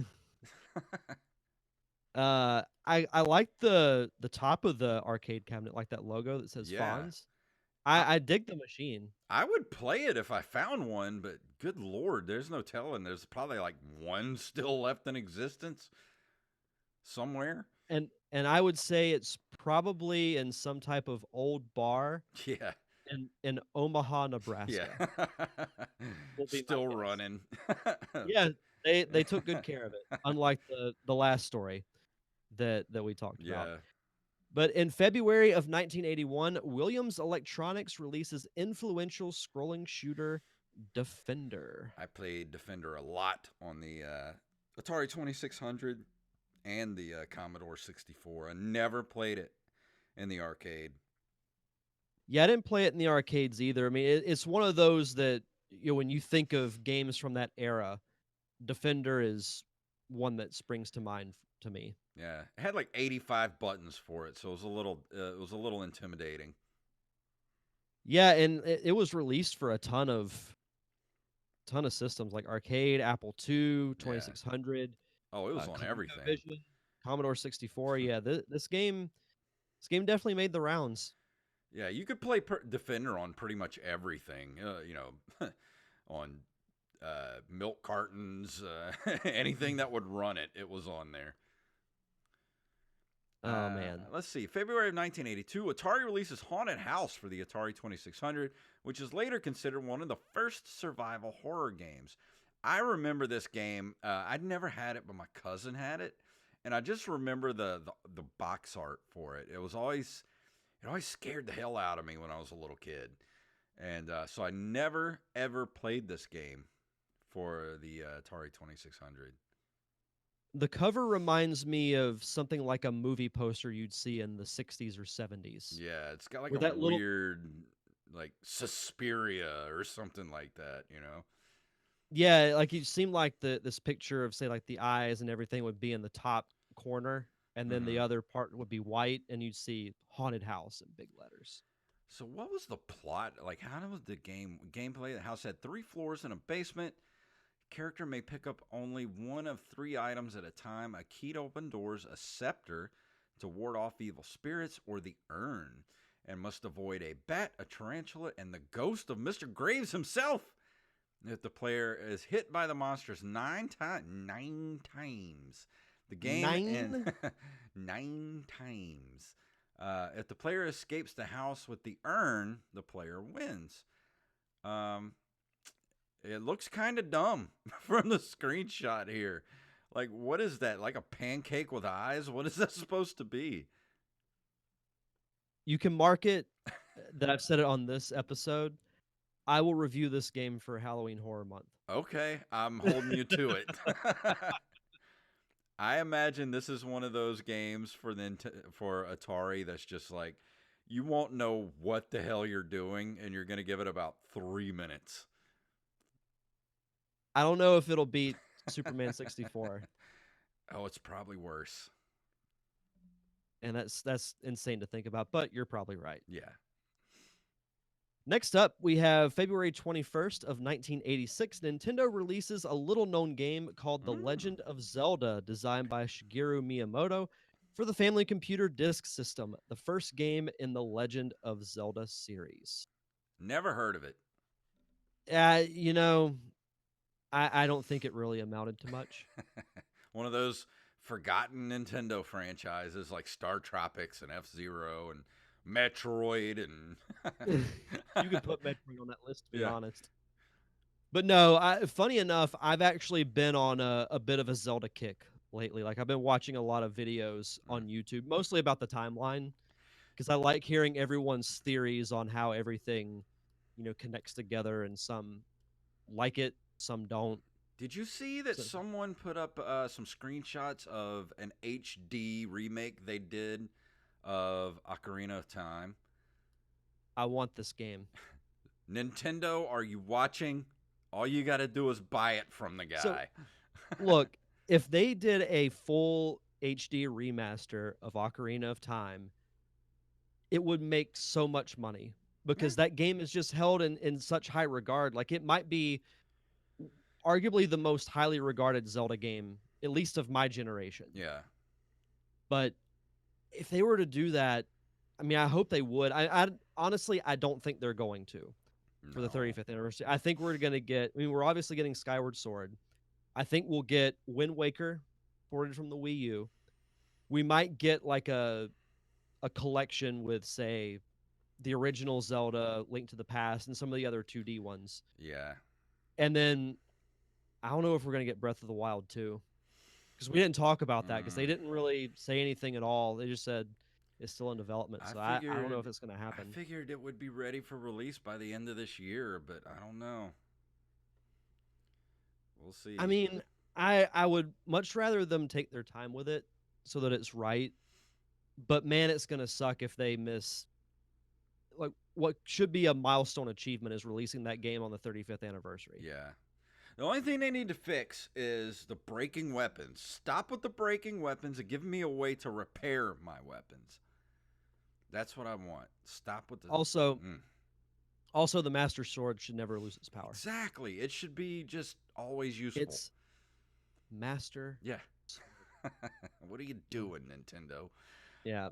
I like the top of the arcade cabinet, like that logo that says Yeah. Fonz. I, I dig the machine. I would play it if I found one, but good lord, there's no telling. There's probably like one still left in existence somewhere. And I would say it's probably in some type of old bar Yeah. in Omaha, Nebraska. Yeah. Would be my Still guess. running. Yeah, they took good care of it, unlike the last story that we talked about. Yeah. But in February of 1981, Williams Electronics releases influential scrolling shooter Defender. I played Defender a lot on the Atari 2600 and the Commodore 64. I never played it in the arcade. Yeah, I didn't play it in the arcades either. I mean, it's one of those that when you think of games from that era, Defender is one that springs to mind to me. Yeah, it had like 85 buttons for it, so it was a little intimidating. Yeah, and it was released for a ton of systems like arcade, Apple II, 2600. Oh, it was on everything. ColecoVision, Commodore 64. Yeah, this game definitely made the rounds. Yeah, you could play Defender on pretty much everything. On milk cartons, anything that would run it, it was on there. Oh man. Let's see. February of 1982, Atari releases Haunted House for the Atari 2600, which is later considered one of the first survival horror games. I remember this game. I'd never had it, but my cousin had it, and I just remember the box art for it. It always scared the hell out of me when I was a little kid, and so I never ever played this game for the Atari 2600. The cover reminds me of something like a movie poster you'd see in the 60s or 70s. Yeah, it's got like With a that little weird, like Suspiria or something like that, you know? Yeah, like it seemed like this picture of say like the eyes and everything would be in the top corner and then the Hmm. other part would be white and you'd see haunted house in big letters. So what was the plot? Like, how was the gameplay? The house had 3 floors and a basement. Character may pick up only one of 3 items at a time: a key to open doors, a scepter to ward off evil spirits, or the urn, and must avoid a bat, a tarantula, and the ghost of Mr. Graves himself. If the player is hit by the monsters 9 times, the game and 9? 9 times. If the player escapes the house with the urn, the player wins. Um, it looks kind of dumb from the screenshot here. Like, what is that? Like a pancake with eyes? What is that supposed to be? You can mark it that I've said it on this episode. I will review this game for Halloween Horror Month. Okay, I'm holding you to it. I imagine this is one of those games for Atari that's just like you won't know what the hell you're doing, and you're going to give it about 3 minutes. I don't know if it'll beat Superman 64, Oh, it's probably worse. and that's insane to think about, but you're probably right. Yeah. Next up, we have February 21st of 1986. Nintendo releases a little-known game called The Mm. Legend of Zelda, designed by Shigeru Miyamoto for the Family Computer Disk System, the first game in the Legend of Zelda series. Never heard of it. You know, I don't think it really amounted to much. One of those forgotten Nintendo franchises like Star Tropics and F-Zero and Metroid and You could put Metroid on that list, to be yeah. honest. But no, funny enough, I've actually been on a bit of a Zelda kick lately. Like I've been watching a lot of videos Mm. on YouTube, mostly about the timeline, because I like hearing everyone's theories on how everything, connects together, and some like it, some don't. Did you see that So someone put up some screenshots of an HD remake they did of Ocarina of Time? I want this game. Nintendo, are you watching? All you got to do is buy it from the So guy. look, if they did a full HD remaster of Ocarina of Time, it would make so much money Yeah. because that game is just held in such high regard. Like it might be arguably the most highly regarded Zelda game, at least of my generation. Yeah. But if they were to do that, I mean, I hope they would. I honestly, I don't think they're going to for the No. 35th anniversary. I think we're going to get. I mean, we're obviously getting Skyward Sword. I think we'll get Wind Waker, ported from the Wii U. We might get like a collection with, say, the original Zelda, Link to the Past, and some of the other 2D ones. Yeah. And then I don't know if we're going to get Breath of the Wild too, because we didn't talk about that because they Mm. didn't really say anything at all. They just said it's still in development. I So I don't know figured if it's going to I happen. figured it would be ready for release by the end of this year, but I don't know. We'll I see. mean, I would much rather them take their time with it so that it's right. But man, it's going to suck if they miss like what should be a milestone achievement is releasing that game on the 35th anniversary. Yeah. The only thing they need to fix is the breaking weapons. Stop with the breaking weapons and give me a way to repair my weapons. That's what I want. Stop with the. Also, Mm. also the Master Sword should never lose its power. Exactly. It should be just always useful. It's Master. Yeah. What are you doing, Nintendo? Yeah.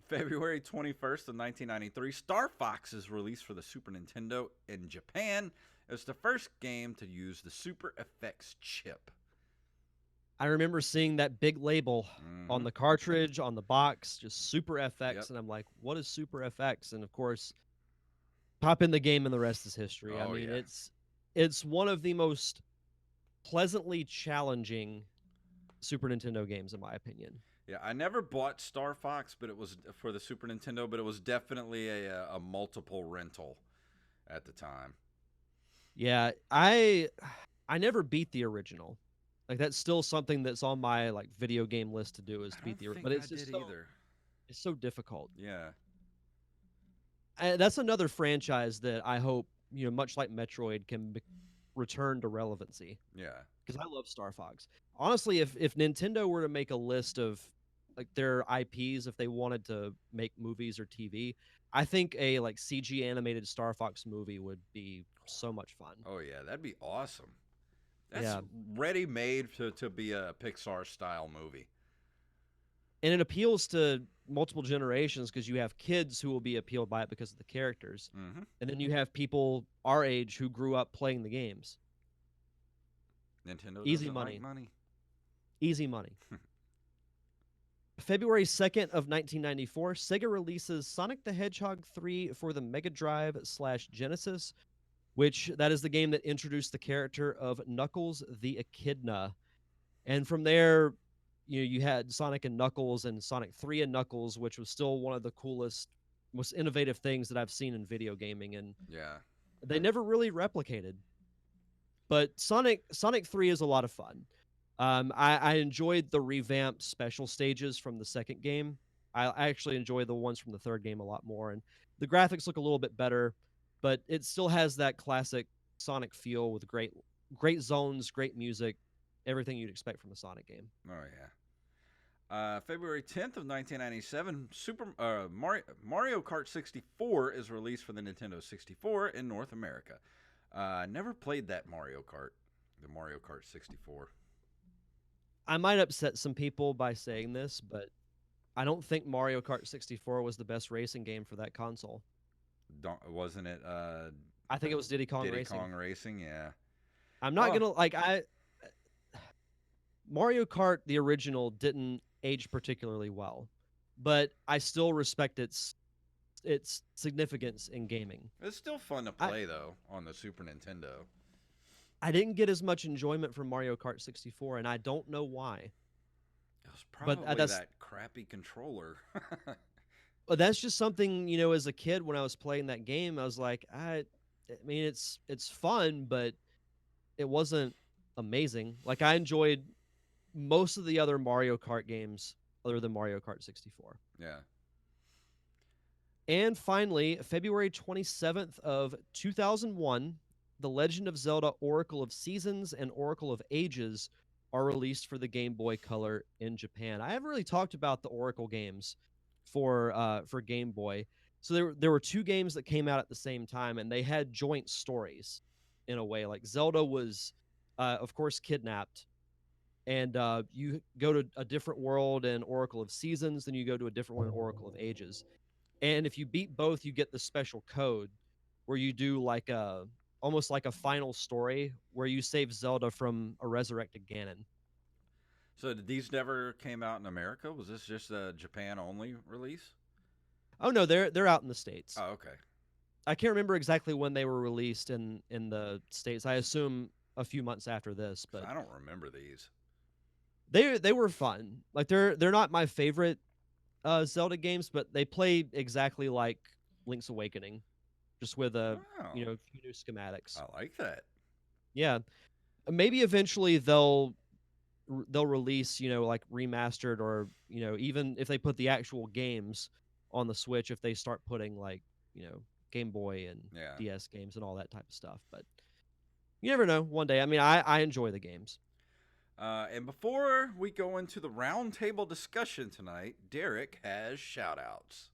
February 21st of 1993, Star Fox is released for the Super Nintendo in Japan. It's the first game to use the Super FX chip. I remember seeing that big label on Mm-hmm. the cartridge, on the box, just Super FX, Yep. and I'm like, what is Super FX? And of course, pop in the game and the rest is history. I Oh, mean, yeah. it's one of the most pleasantly challenging Super Nintendo games in my opinion. Yeah, I never bought Star Fox, but it was for the Super Nintendo, but it was definitely a multiple rental at the time. Yeah, I never beat the original. Like that's still something that's on my like video game list to do is I to beat don't the but think I it's just did either. it's so difficult. Yeah. And that's another franchise that I hope, much like Metroid can return to relevancy Yeah. because I love Star Fox. Honestly, if Nintendo were to make a list of like their IPs if they wanted to make movies or TV, I think a like CG animated Star Fox movie would be so much fun. Oh yeah, that'd be awesome. That's Yeah. ready made to be a Pixar style movie. And it appeals to multiple generations because you have kids who will be appealed by it because of the characters. Mm-hmm. And then you have people our age who grew up playing the games. Nintendo Easy doesn't like money. money. Easy money. February 2nd of 1994, Sega releases Sonic the Hedgehog 3 for the Mega Drive / Genesis, which that is the game that introduced the character of Knuckles the Echidna. And from there, you had Sonic and Knuckles and Sonic 3 and Knuckles, which was still one of the coolest, most innovative things that I've seen in video gaming. And Yeah. they never really replicated. But Sonic 3 is a lot of fun. I enjoyed the revamped special stages from the second game. I actually enjoy the ones from the third game a lot more, and the graphics look a little bit better, but it still has that classic Sonic feel with great zones, great music, everything you'd expect from a Sonic game. Oh yeah. February 10th of 1997, Mario Kart 64 is released for the Nintendo 64 in North America. Never played that Mario Kart, the Mario Kart 64. I might upset some people by saying this, but I don't think Mario Kart 64 was the best racing game for that console. Wasn't it I think it was Diddy Kong Diddy Racing. Kong Racing? Yeah. I'm not gonna like Mario Kart the original didn't age particularly well, but I still respect its significance in gaming. It's still fun to play though on the Super Nintendo. I didn't get as much enjoyment from Mario Kart 64, and I don't know why. It was probably But that crappy controller. that's just something, as a kid when I was playing that game, I was like, I mean, it's fun, but it wasn't amazing. Like I enjoyed most of the other Mario Kart games other than Mario Kart 64. Yeah. And finally, February 27th of 2001, The Legend of Zelda Oracle of Seasons and Oracle of Ages are released for the Game Boy Color in Japan. I haven't really talked about the Oracle games for Game Boy. So there were two games that came out at the same time, and they had joint stories in a way. Like Zelda was, of course, kidnapped, and you go to a different world in Oracle of Seasons, then you go to a different one in Oracle of Ages. And if you beat both, you get the special code where you do like almost like a final story where you save Zelda from a resurrected Ganon. So these never came out in America? Was this just a Japan only release? Oh no, they're out in the States. Oh, okay. I can't remember exactly when they were released in the States. I assume a few months after this, but I don't remember these. they were fun. Like they're not my favorite Zelda games, but they play exactly like Link's Awakening, just with a few new schematics. I like that. Yeah, maybe eventually they'll release like remastered or even if they put the actual games on the Switch, if they start putting like Game Boy and DS games and all that type of stuff. But you never know. One day, I mean, I enjoy the games. And before we go into the roundtable discussion tonight, Derek has shout-outs.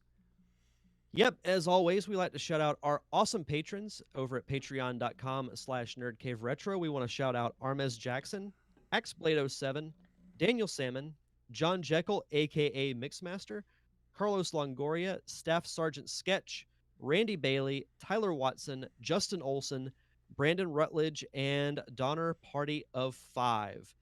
Yep, as always, we like to shout out our awesome patrons over at patreon.com/nerdcaveretro. We want to shout out Armez Jackson, Axblade07, Daniel Salmon, John Jekyll, a.k.a. Mixmaster, Carlos Longoria, Staff Sergeant Sketch, Randy Bailey, Tyler Watson, Justin Olson, Brandon Rutledge, and Donner Party of 5.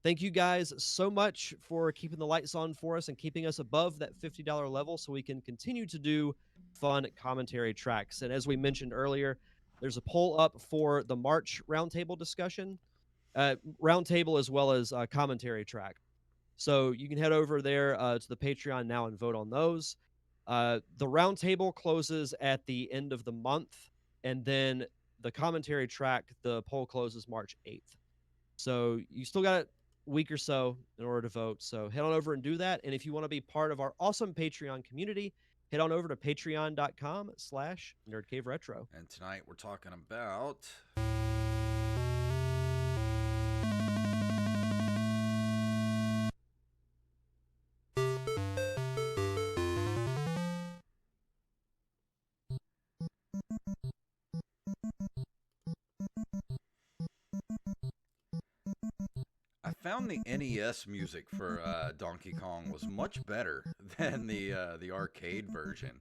Thank you guys so much for keeping the lights on for us and keeping us above that $50 level so we can continue to do fun commentary tracks. And as we mentioned earlier, there's a poll up for the March roundtable discussion, roundtable as well as commentary track. So you can head over there to the Patreon now and vote on those. The roundtable closes at the end of the month, and then the commentary track, the poll closes March 8th. So you still got week or so in order to vote. So head on over and do that. And if you want to be part of our awesome Patreon community, head on over to patreon.com/nerdcaveretro. And tonight we're talking about I found the NES music for Donkey Kong was much better than the arcade version.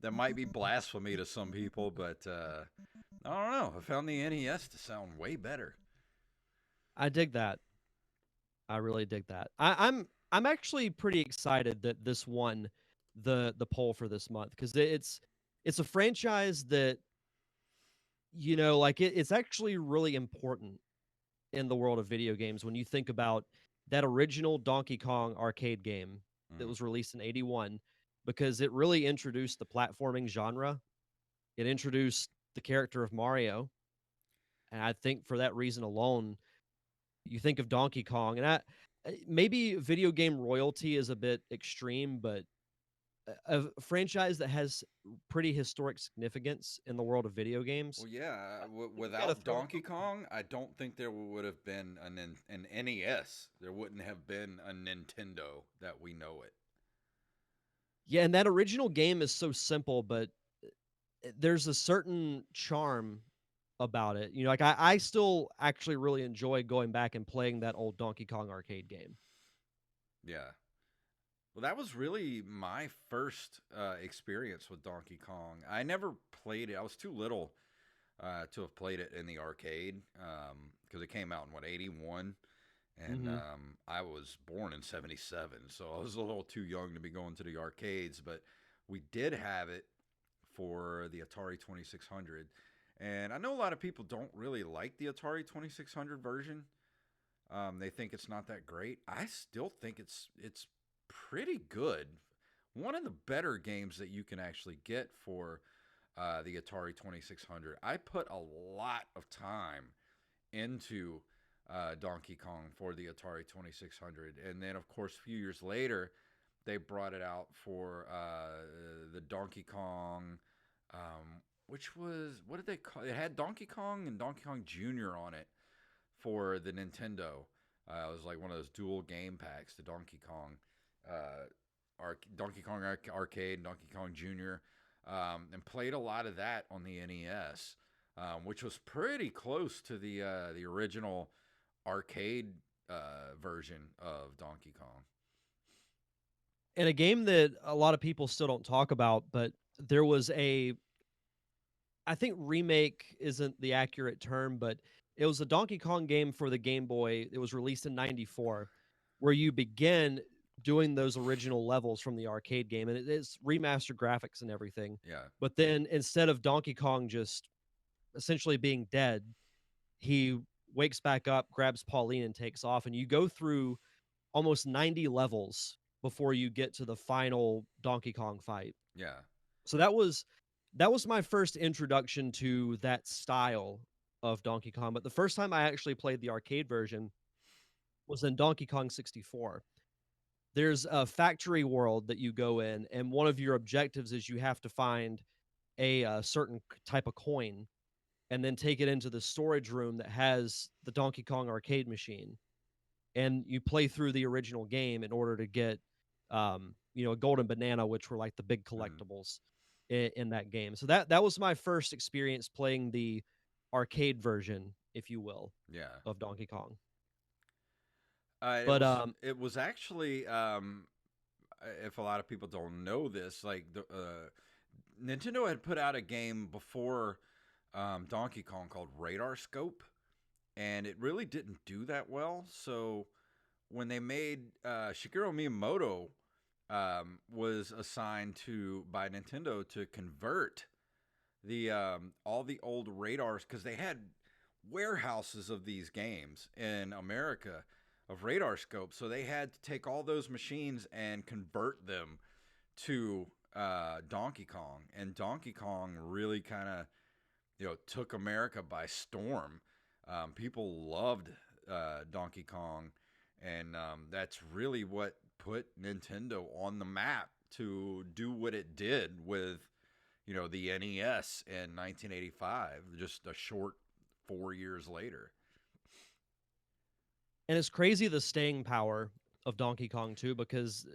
That might be blasphemy to some people, but I don't know. I found the NES to sound way better. I dig that. I really dig that. I'm actually pretty excited that this won the poll for this month because it's a franchise that like it's actually really important in the world of video games when you think about that original Donkey Kong arcade game that was released in 81 because it really introduced the platforming genre. It introduced the character of Mario. And I think for that reason alone, you think of Donkey Kong and maybe video game royalty is a bit extreme, but a franchise that has pretty historic significance in the world of video games. Well, yeah. You gotta Without throw Donkey Kong, I don't think there would have been an NES. There wouldn't have been a Nintendo that we know it. Yeah, and that original game is so simple, but there's a certain charm about it. Like I still actually really enjoy going back and playing that old Donkey Kong arcade game. Yeah. Well, that was really my first experience with Donkey Kong. I never played it. I was too little to have played it in the arcade because it came out in, 81? And I was born in 77, so I was a little too young to be going to the arcades. But we did have it for the Atari 2600. And I know a lot of people don't really like the Atari 2600 version. They think it's not that great. I still think it's pretty good. One of the better games that you can actually get for the Atari 2600. I put a lot of time into Donkey Kong for the Atari 2600. And then, of course, a few years later, they brought it out for the Donkey Kong, which was, what did they call it? It had Donkey Kong and Donkey Kong Jr. on it for the Nintendo. It was like one of those dual game packs, the Donkey Kong. Donkey Kong Arcade, Donkey Kong Jr., and played a lot of that on the NES, which was pretty close to the original arcade version of Donkey Kong. And a game that a lot of people still don't talk about, but there was I think remake isn't the accurate term, but it was a Donkey Kong game for the Game Boy. It was released in 94, where you begin doing those original levels from the arcade game, and it's remastered graphics and everything. Yeah. But then instead of Donkey Kong just essentially being dead, he wakes back up, grabs Pauline, and takes off. And you go through almost 90 levels before you get to the final Donkey Kong fight. Yeah. So that was my first introduction to that style of Donkey Kong. But the first time I actually played the arcade version was in Donkey Kong 64. There's a factory world that you go in, and one of your objectives is you have to find a certain type of coin and then take it into the storage room that has the Donkey Kong arcade machine. And you play through the original game in order to get, a golden banana, which were like the big collectibles in that game. So that was my first experience playing the arcade version, if you will, of Donkey Kong. It was actually, if a lot of people don't know this, like Nintendo had put out a game before Donkey Kong called Radar Scope, and it really didn't do that well. So when they made Shigeru Miyamoto was assigned by Nintendo to convert the all the old radars, because they had warehouses of these games in America of Radar Scope, so they had to take all those machines and convert them to Donkey Kong. And Donkey Kong really kind of took America by storm. People loved Donkey Kong, and that's really what put Nintendo on the map to do what it did with, the NES in 1985, just a short 4 years later. And it's crazy the staying power of Donkey Kong too, because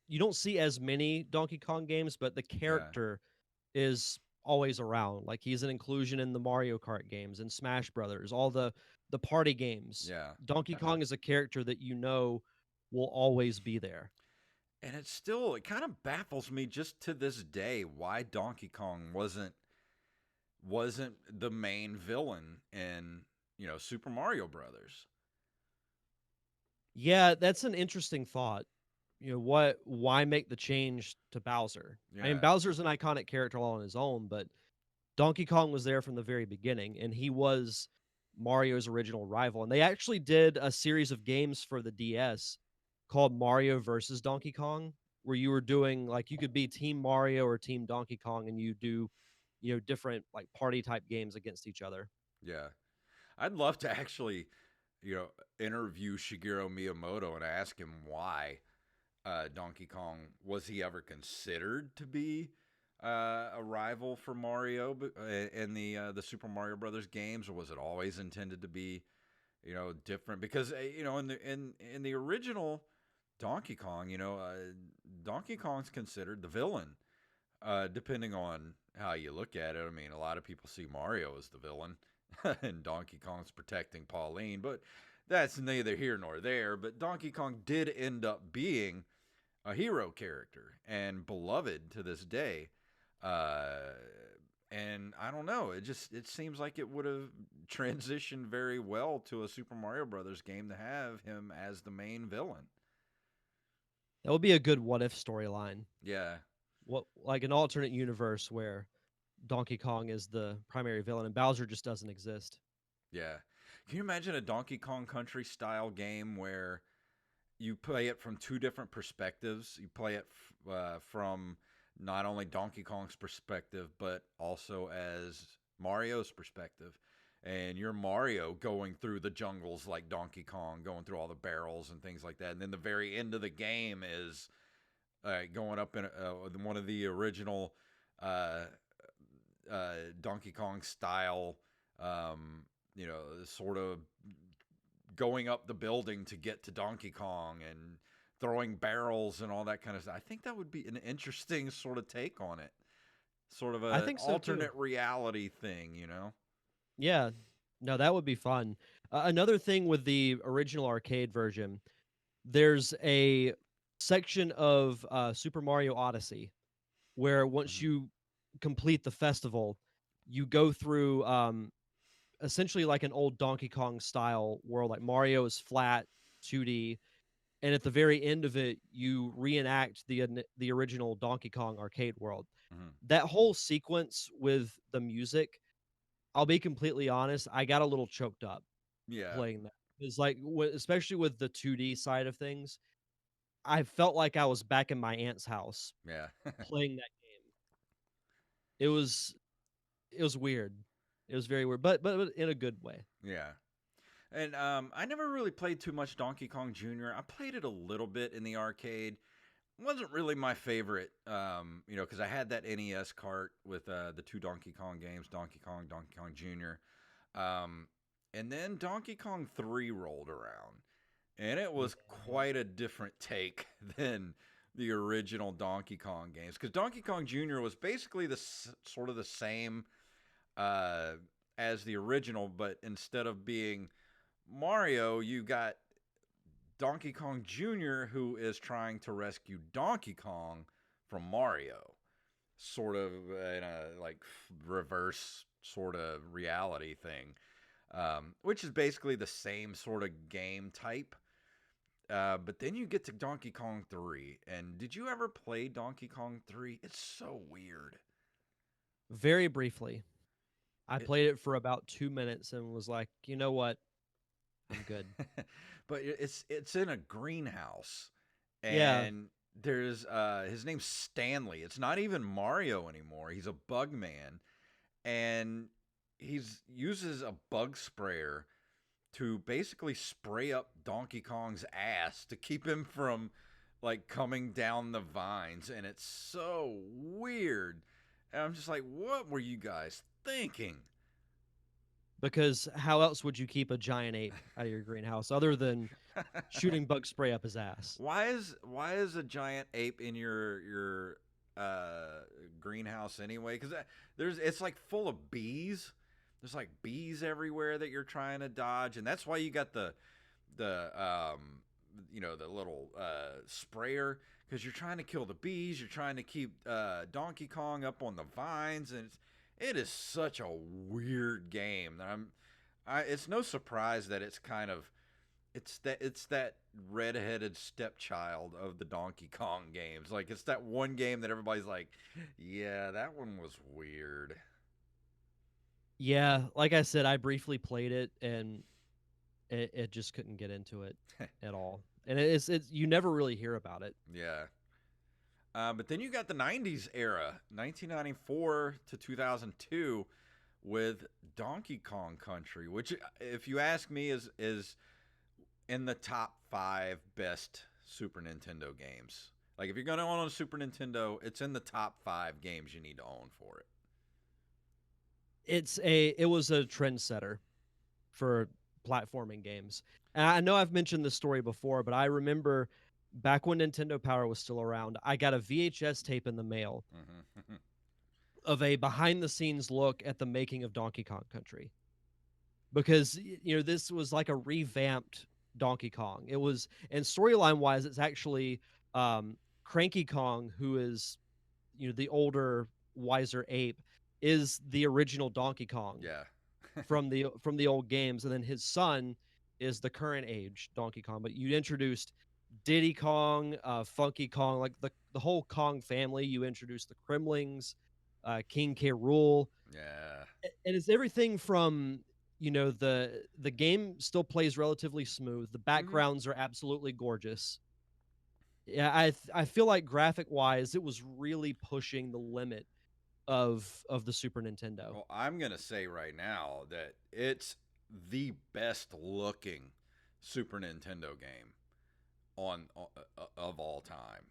you don't see as many Donkey Kong games, but the Yeah, character is always around. Like he's an inclusion in the Mario Kart games and Smash Brothers, all the party games. yeah. Donkey Kong is a character that will always be there. And it kind of baffles me just to this day why Donkey Kong wasn't the main villain in, Super Mario Brothers. Yeah, that's an interesting thought. Why make the change to Bowser? I mean, Yeah. Bowser's an iconic character all on his own, but Donkey Kong was there from the very beginning, and he was Mario's original rival. And they actually did a series of games for the DS called Mario versus Donkey Kong, where you were doing like you could be Team Mario or Team Donkey Kong, and you do, different like party type games against each other. Yeah. I'd love to actually, you know, interview Shigeru Miyamoto and ask him why Donkey Kong was he ever considered to be a rival for Mario in the Super Mario Brothers games, or was it always intended to be, different? Because in the original Donkey Kong, Donkey Kong's considered the villain, depending on how you look at it. I mean, a lot of people see Mario as the villain, and Donkey Kong's protecting Pauline, but that's neither here nor there. But Donkey Kong did end up being a hero character and beloved to this day. Uh, and I don't know, it seems like it would have transitioned very well to a Super Mario Brothers game to have him as the main villain. That would be a good what if storyline. Yeah, What like an alternate universe where Donkey Kong is the primary villain and Bowser just doesn't exist. yeah. Can you imagine a Donkey Kong Country style game where you play it from two different perspectives? You play it from not only Donkey Kong's perspective, but also as Mario's perspective. And you're Mario going through the jungles like Donkey Kong, going through all the barrels and things like that. And then the very end of the game is going up in one of the original uh, Donkey Kong style, sort of going up the building to get to Donkey Kong and throwing barrels and all that kind of stuff. I think that would be an interesting sort of take on it. Sort of I an think so too. alternate reality thing. Yeah. No, that would be fun. Another thing with the original arcade version, there's a section of Super Mario Odyssey where once Mhm. you complete the festival, you go through essentially like an old Donkey Kong style world. Like Mario is flat, 2D, and at the very end of it, you reenact the original Donkey Kong arcade world. Mhm. That whole sequence with the music, I'll be completely honest, I got a little choked up Yeah. playing that. It's like, especially with the 2D side of things, I felt like I was back in my aunt's house Yeah. playing that game. It was it was weird. It was very weird, but in a good way. Yeah. And I never really played too much Donkey Kong Jr. I played it a little bit in the arcade. Wasn't really my favorite, because I had that NES cart with the two Donkey Kong games, Donkey Kong Jr. Um, and then Donkey Kong 3 rolled around, and it Yeah. was quite a different take than the original Donkey Kong games. Because Donkey Kong Jr. was basically sort of the same uh, as the original, but instead of being Mario, you got Donkey Kong Jr., who is trying to rescue Donkey Kong from Mario, sort of in a like reverse sort of reality thing, which is basically the same sort of game type. But then you get to Donkey Kong 3. And did you ever play Donkey Kong 3? It's so weird. Very briefly. I It, played it for about 2 minutes and was like, you know what? I'm good. but it's in a greenhouse, Yeah. and there's his name's Stanley. It's not even Mario anymore. He's a bug man, and he's uses a bug sprayer to basically spray up Donkey Kong's ass to keep him from like coming down the vines, and it's so weird. And I'm just like, what were you guys thinking? Because how else would you keep a giant ape out of your greenhouse other than shooting bug spray up his ass? Why is a giant ape in your greenhouse anyway? Because it's like full of bees. There's like bees everywhere that you're trying to dodge, and that's why you got the the little sprayer, because you're trying to kill the bees. You're trying to keep Donkey Kong up on the vines, and it is such a weird game that it's no surprise that it's kind of it's that redheaded stepchild of the Donkey Kong games. Like, it's that one game that everybody's like, yeah, that one was weird. Yeah, like I said, I briefly played it and it just couldn't get into it at all. And it's you never really hear about it. Yeah. But then you got the 90s era, 1994 to 2002, with Donkey Kong Country, which, if you ask me, is in the top 5 best Super Nintendo games. Like, if you're going to own a Super Nintendo, it's in the top 5 games you need to own for it. It was a trendsetter for platforming games. And I know I've mentioned this story before, but I remember back when Nintendo Power was still around, I got a VHS tape in the mail of a behind the scenes look at the making of Donkey Kong Country. Because this was like a revamped Donkey Kong. It was, and storyline wise, it's actually Cranky Kong, who is the older, wiser ape, is the original Donkey Kong. Yeah. from the old games, and then his son is the current age Donkey Kong. But you introduced Diddy Kong, Funky Kong, like the whole Kong family. You introduced the Kremlings, King K. Rool. Yeah. And it's everything from the game still plays relatively smooth. The backgrounds are absolutely gorgeous. Yeah, I feel like graphic wise, it was really pushing the limit of the Super Nintendo. Well, I'm going to say right now that it's the best looking Super Nintendo game of all time.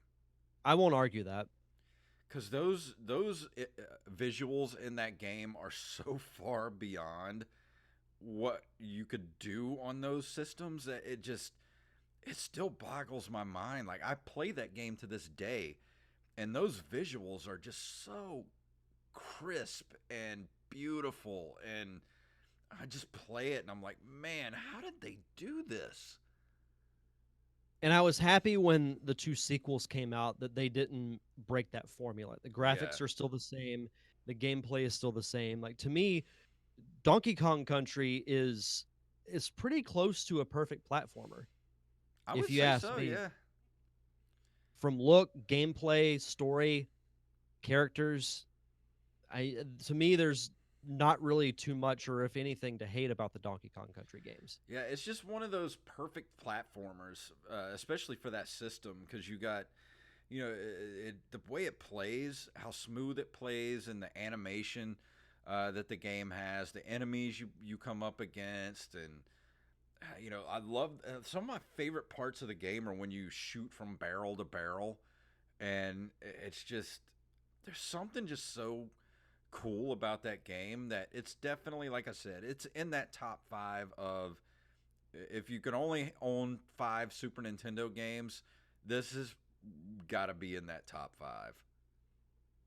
I won't argue that. Because those visuals in that game are so far beyond what you could do on those systems that it still boggles my mind. Like, I play that game to this day, and those visuals are just so crisp and beautiful, and I just play it and I'm like, man, how did they do this? And I was happy when the 2 sequels came out that they didn't break that formula. The graphics are still the same, the gameplay is still the same. Like, to me, Donkey Kong Country is pretty close to a perfect platformer. I would say so, yeah. From look, gameplay, story, characters, to me, there's not really too much, or if anything, to hate about the Donkey Kong Country games. Yeah, it's just one of those perfect platformers, especially for that system, because you got, the way it plays, how smooth it plays, and the animation that the game has, the enemies you come up against, and I love some of my favorite parts of the game are when you shoot from barrel to barrel, and it's just, there's something just so cool about that game that it's definitely, like I said, it's in that top 5 of, if you could only own 5 Super Nintendo games, this has got to be in that top 5.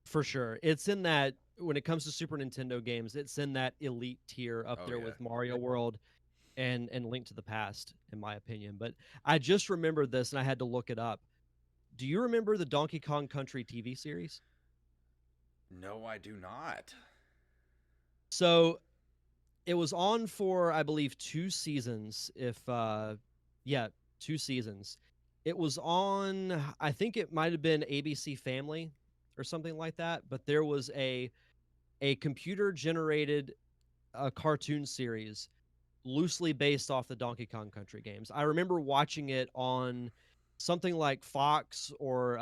For sure. It's in that, when it comes to Super Nintendo games, it's in that elite tier up there with Mario World and Link to the Past, in my opinion. But I just remembered this and I had to look it up. Do you remember the Donkey Kong Country TV series? No, I do not. So it was on for, I believe, 2 seasons. 2 seasons. It was on, I think it might have been ABC Family or something like that. But there was a computer generated cartoon series loosely based off the Donkey Kong Country games. I remember watching it on something like Fox, or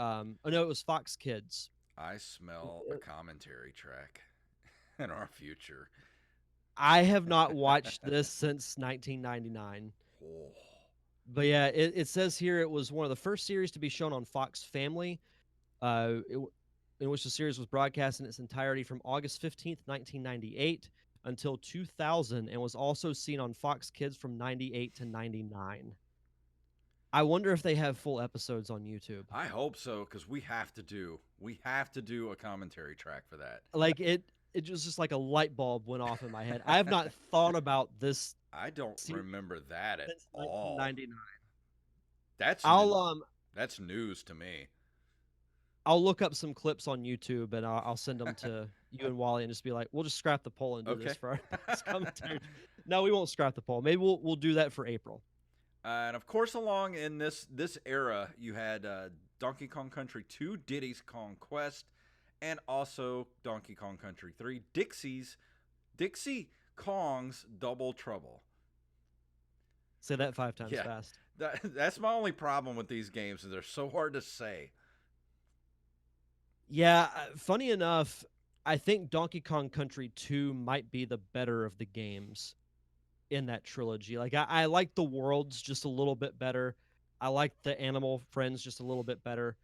no, it was Fox Kids. I smell a commentary track in our future. I have not watched this since 1999. Oh. But yeah, it says here it was one of the first series to be shown on Fox Family, in which the series was broadcast in its entirety from August 15th, 1998 until 2000, and was also seen on Fox Kids from 98 to 99. I wonder if they have full episodes on YouTube. I hope so, because we have to do a commentary track for that. Like it was just like a light bulb went off in my head. I have not thought about this I don't series remember that at since all. 1999. That's I'll that's news to me. I'll look up some clips on YouTube and I'll send them to you and Wally and just be like, we'll just scrap the poll and do this Okay. for our next commentary. No, we won't scrap the poll. Maybe we'll do that for April. And of course, along in this era, you had Donkey Kong Country 2, Diddy's Kong Quest, and also Donkey Kong Country 3, Dixie Kong's Double Trouble. Say that 5 times Yeah. fast. That's my only problem with these games, is they're so hard to say. Yeah, funny enough, I think Donkey Kong Country 2 might be the better of the games in that trilogy. Like I like the worlds just a little bit better. I like the animal friends just a little bit better.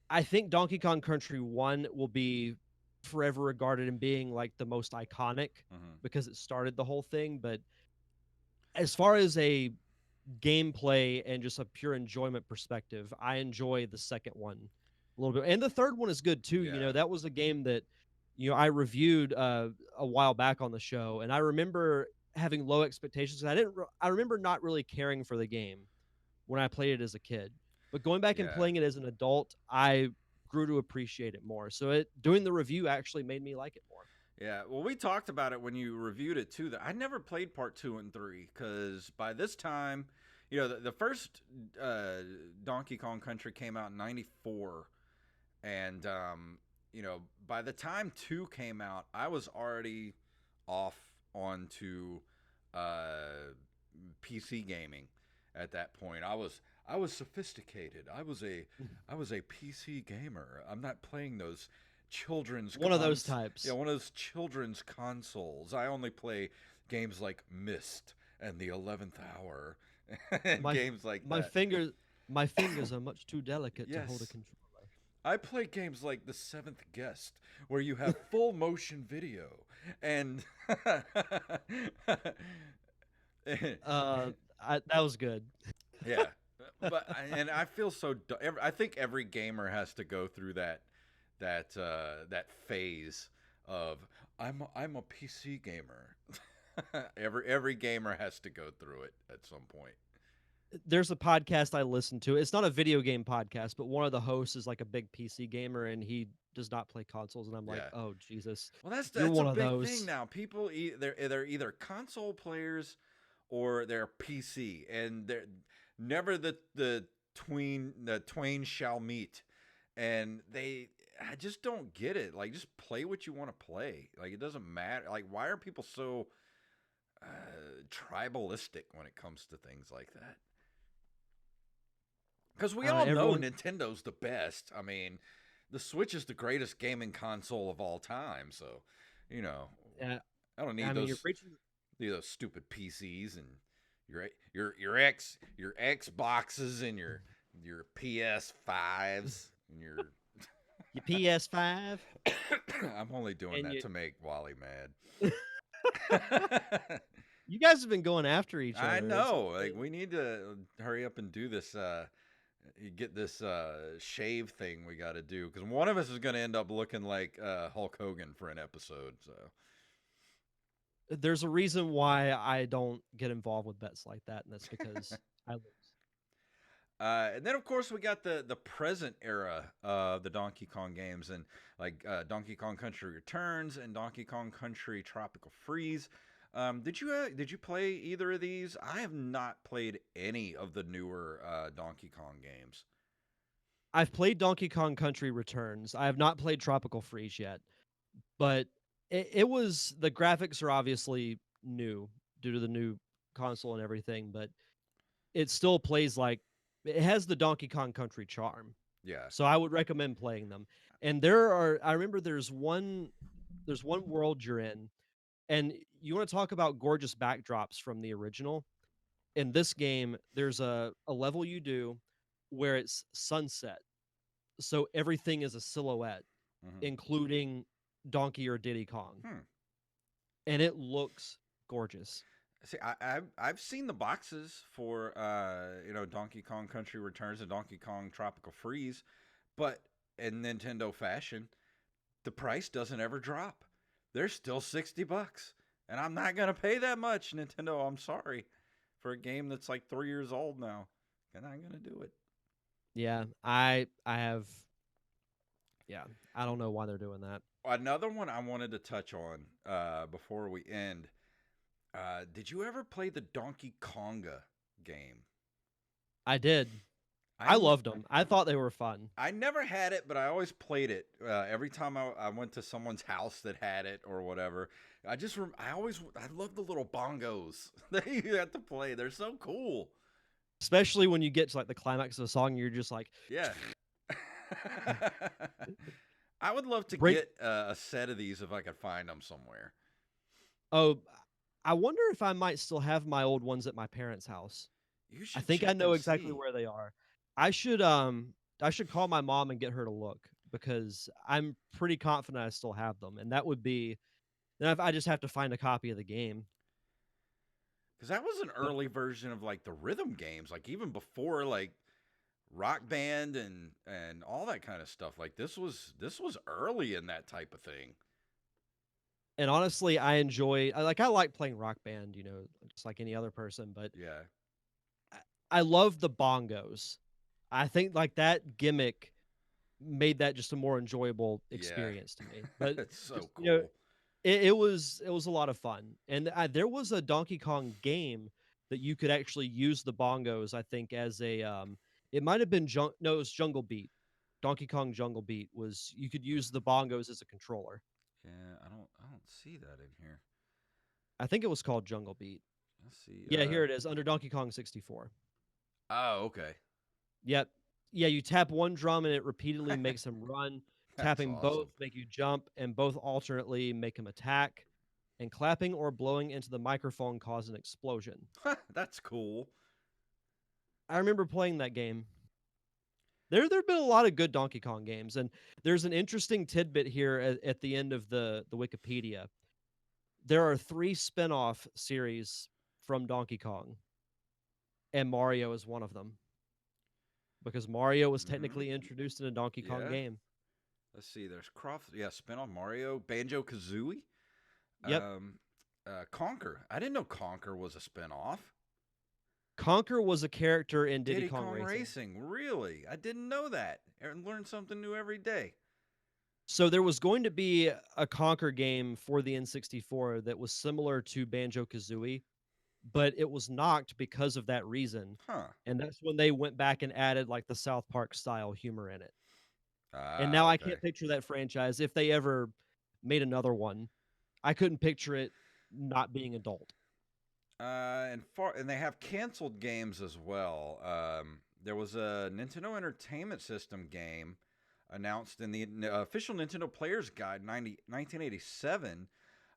I think Donkey Kong Country 1 will be forever regarded in being like the most iconic because it started the whole thing, but as far as a gameplay and just a pure enjoyment perspective, I enjoy the second one a little bit. And the third one is good too. Yeah. You know, that was a game that I reviewed a while back on the show, and I remember having low expectations. I remember not really caring for the game when I played it as a kid. But going back and playing it as an adult, I grew to appreciate it more. So doing the review actually made me like it more. Yeah, well, we talked about it when you reviewed it too. That I never played part 2 and 3 because by this time, the first Donkey Kong Country came out in '94, and by the time 2 came out, I was already off onto PC gaming. At that point, I was sophisticated. I was a PC gamer. I'm not playing those children's one of those types. Yeah, one of those children's consoles. I only play games like Myst and The 11th Hour and games like that. My fingers are much too delicate to hold a controller. I play games like The Seventh Guest, where you have full motion video and that was good. Yeah, but I feel so. I think every gamer has to go through that phase of I'm a PC gamer. every gamer has to go through it at some point. There's a podcast I listen to. It's not a video game podcast, but one of the hosts is like a big PC gamer and he does not play consoles, and I'm like, oh Jesus. Well, that's one a of big those. thing now. People they're either console players or they're PC, and they're never the twain shall meet. And I just don't get it. Like, just play what you want to play. Like, it doesn't matter. Like, why are people so tribalistic when it comes to things like that? Because we all know Nintendo's the best. I mean, the Switch is the greatest gaming console of all time. So, I don't need those stupid PCs and your Xboxes and your PS5s and your PS5. I'm only doing that to make Wally mad. You guys have been going after each other. I know. Like, we need to hurry up and do this. Get this shave thing we got to do, because one of us is going to end up looking like Hulk Hogan for an episode. So there's a reason why I don't get involved with bets like that, and that's because I lose. And then, of course, we got the present era of the Donkey Kong games, and like Donkey Kong Country Returns and Donkey Kong Country Tropical Freeze. Did you play either of these? I have not played any of the newer Donkey Kong games. I've played Donkey Kong Country Returns. I have not played Tropical Freeze yet, but it was, the graphics are obviously new due to the new console and everything, but it still plays like it has the Donkey Kong Country charm. Yeah. So I would recommend playing them. And I remember there's one world you're in, and you want to talk about gorgeous backdrops from the original? In this game, there's a level you do where it's sunset, so everything is a silhouette, Hmm. including Donkey or Diddy Kong, Hmm. and it looks gorgeous. See, I've seen the boxes for Donkey Kong Country Returns and Donkey Kong Tropical Freeze, but in Nintendo fashion, the price doesn't ever drop. They're still $60, and I'm not gonna pay that much, Nintendo. I'm sorry, for a game that's like 3 years old now. I'm not gonna do it. Yeah, I have. Yeah, I don't know why they're doing that. Another one I wanted to touch on before we end. Did you ever play the Donkey Konga game? I did. I I loved them. I thought they were fun. I never had it, but I always played it. Every time I went to someone's house that had it or whatever, I love the little bongos that you have to play. They're so cool. Especially when you get to like the climax of the song, you're just like, Yeah. I would love to break. get a set of these if I could find them somewhere. Oh, I wonder if I might still have my old ones at my parents' house. You I should think I check know and exactly see. where they are. I should call my mom and get her to look because I'm pretty confident I still have them, and that would be then if I just have to find a copy of the game. Because that was an But early version of like the rhythm games, like even before like Rock Band and all that kind of stuff. Like this was early in that type of thing. and honestly, I like playing Rock Band, just like any other person, but Yeah. I love the bongos. I think like that gimmick made that just a more enjoyable Yeah. experience to me. But It's just so cool. it was a lot of fun, and there was a Donkey Kong game that you could actually use the bongos. I think as a it might have been no, it was Jungle Beat. Donkey Kong Jungle Beat was you could use the bongos as a controller. Yeah, I don't see that in here. I think it was called Jungle Beat. Let's see. Yeah, here it is under Donkey Kong 64. Oh, okay. Yep. Yeah, you tap one drum and it repeatedly makes him run. That's Tapping both awesome. make you jump, and both alternately make him attack. And clapping or blowing into the microphone cause an explosion. That's cool. I remember playing that game. There've been a lot of good Donkey Kong games, and there's an interesting tidbit here at the end of the Wikipedia. There are 3 spin-off series from Donkey Kong, and Mario is one of them because Mario was Mm-hmm. technically introduced in a Donkey Kong Yeah. game. Let's see. There's Croft. Yeah, spin-off Mario, Banjo Kazooie, Yep. um, Conker. I didn't know Conker was a spin-off. Conker was a character in Diddy Diddy Kong Kong Racing. Racing. Really? I didn't know that. I learn something new every day. So there was going to be a Conker game for the N64 that was similar to Banjo-Kazooie, but it was knocked because of that reason. Huh. And that's when they went back and added like the South Park style humor in it. And Ah, now I okay. can't picture that franchise if they ever made another one. I couldn't picture it not being adult. And they have canceled games as well. There was a Nintendo Entertainment System game announced in the official Nintendo Player's Guide 1987.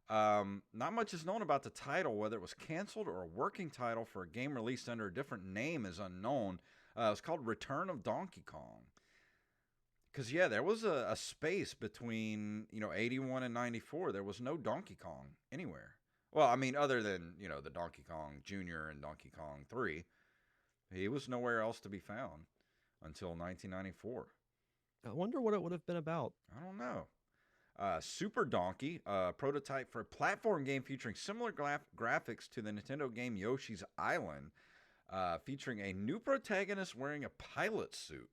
Not much is known about the title, whether it was canceled or a working title for a game released under a different name is unknown. It was called Return of Donkey Kong. Because, yeah, there was a space between, 81 and 94. There was no Donkey Kong anywhere. Well, I mean, other than, the Donkey Kong Jr. and Donkey Kong 3. He was nowhere else to be found until 1994. I wonder what it would have been about. I don't know. Super Donkey, a prototype for a platform game featuring similar graphics to the Nintendo game Yoshi's Island, featuring a new protagonist wearing a pilot suit.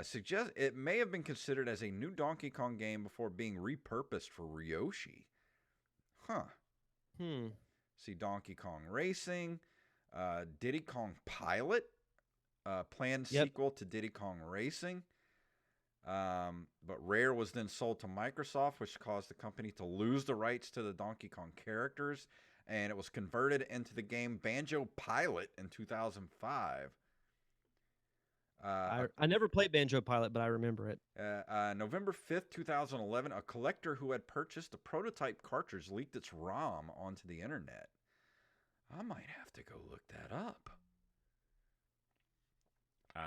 Suggest it may have been considered as a new Donkey Kong game before being repurposed for Ryoshi. Huh. See Donkey Kong Racing, Diddy Kong Pilot, planned sequel to Diddy Kong Racing. But Rare was then sold to Microsoft, which caused the company to lose the rights to the Donkey Kong characters, and it was converted into the game Banjo Pilot in 2005. I never played Banjo Pilot, but I remember it. November 5th, 2011, a collector who had purchased a prototype cartridge leaked its ROM onto the internet. I might have to go look that up.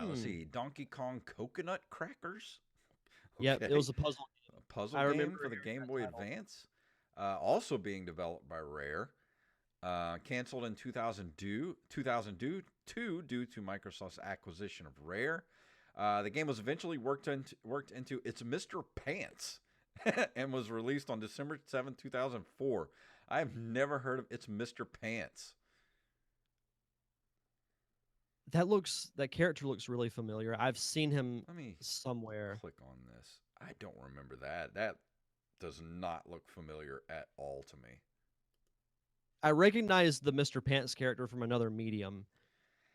Let's see. Donkey Kong Coconut Crackers. Yep, it Okay. was a puzzle. A puzzle I game remember for the hearing Game that Boy title. Advance. Also being developed by Rare. Canceled in 2002 due to Microsoft's acquisition of Rare. The game was eventually worked into It's Mr. Pants and was released on December 7th, 2004. I have never heard of It's Mr. Pants. That character looks really familiar. I've seen him Let me somewhere. click on this. I don't remember that. That does not look familiar at all to me. I recognize the Mr. Pants character from another medium,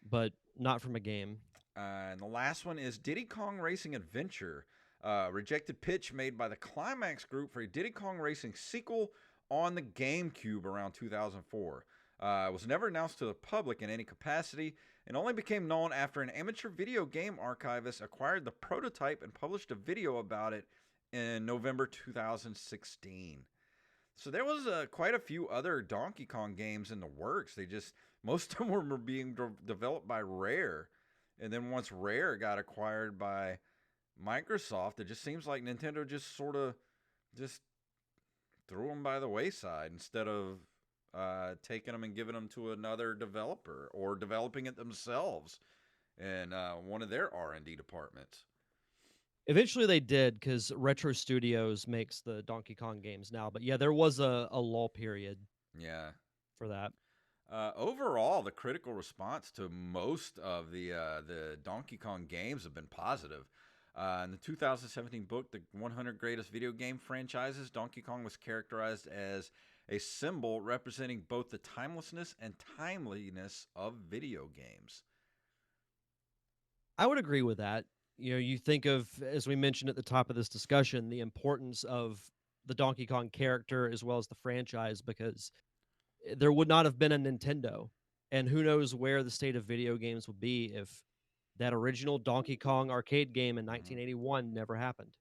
but not from a game. And the last one is Diddy Kong Racing Adventure. Rejected pitch made by the Climax Group for a Diddy Kong Racing sequel on the GameCube around 2004. It was never announced to the public in any capacity and only became known after an amateur video game archivist acquired the prototype and published a video about it in November 2016. So there was quite a few other Donkey Kong games in the works. Most of them were being developed by Rare. And then once Rare got acquired by Microsoft, it just seems like Nintendo just sort of just threw them by the wayside instead of taking them and giving them to another developer or developing it themselves in one of their R&D departments. Eventually they did, because Retro Studios makes the Donkey Kong games now. But yeah, there was a lull period Yeah. for that. Overall, the critical response to most of the Donkey Kong games have been positive. In the 2017 book, The 100 Greatest Video Game Franchises, Donkey Kong was characterized as a symbol representing both the timelessness and timeliness of video games. I would agree with that. You think of, as we mentioned at the top of this discussion, the importance of the Donkey Kong character as well as the franchise, because there would not have been a Nintendo. And who knows where the state of video games would be if that original Donkey Kong arcade game in 1981 never happened.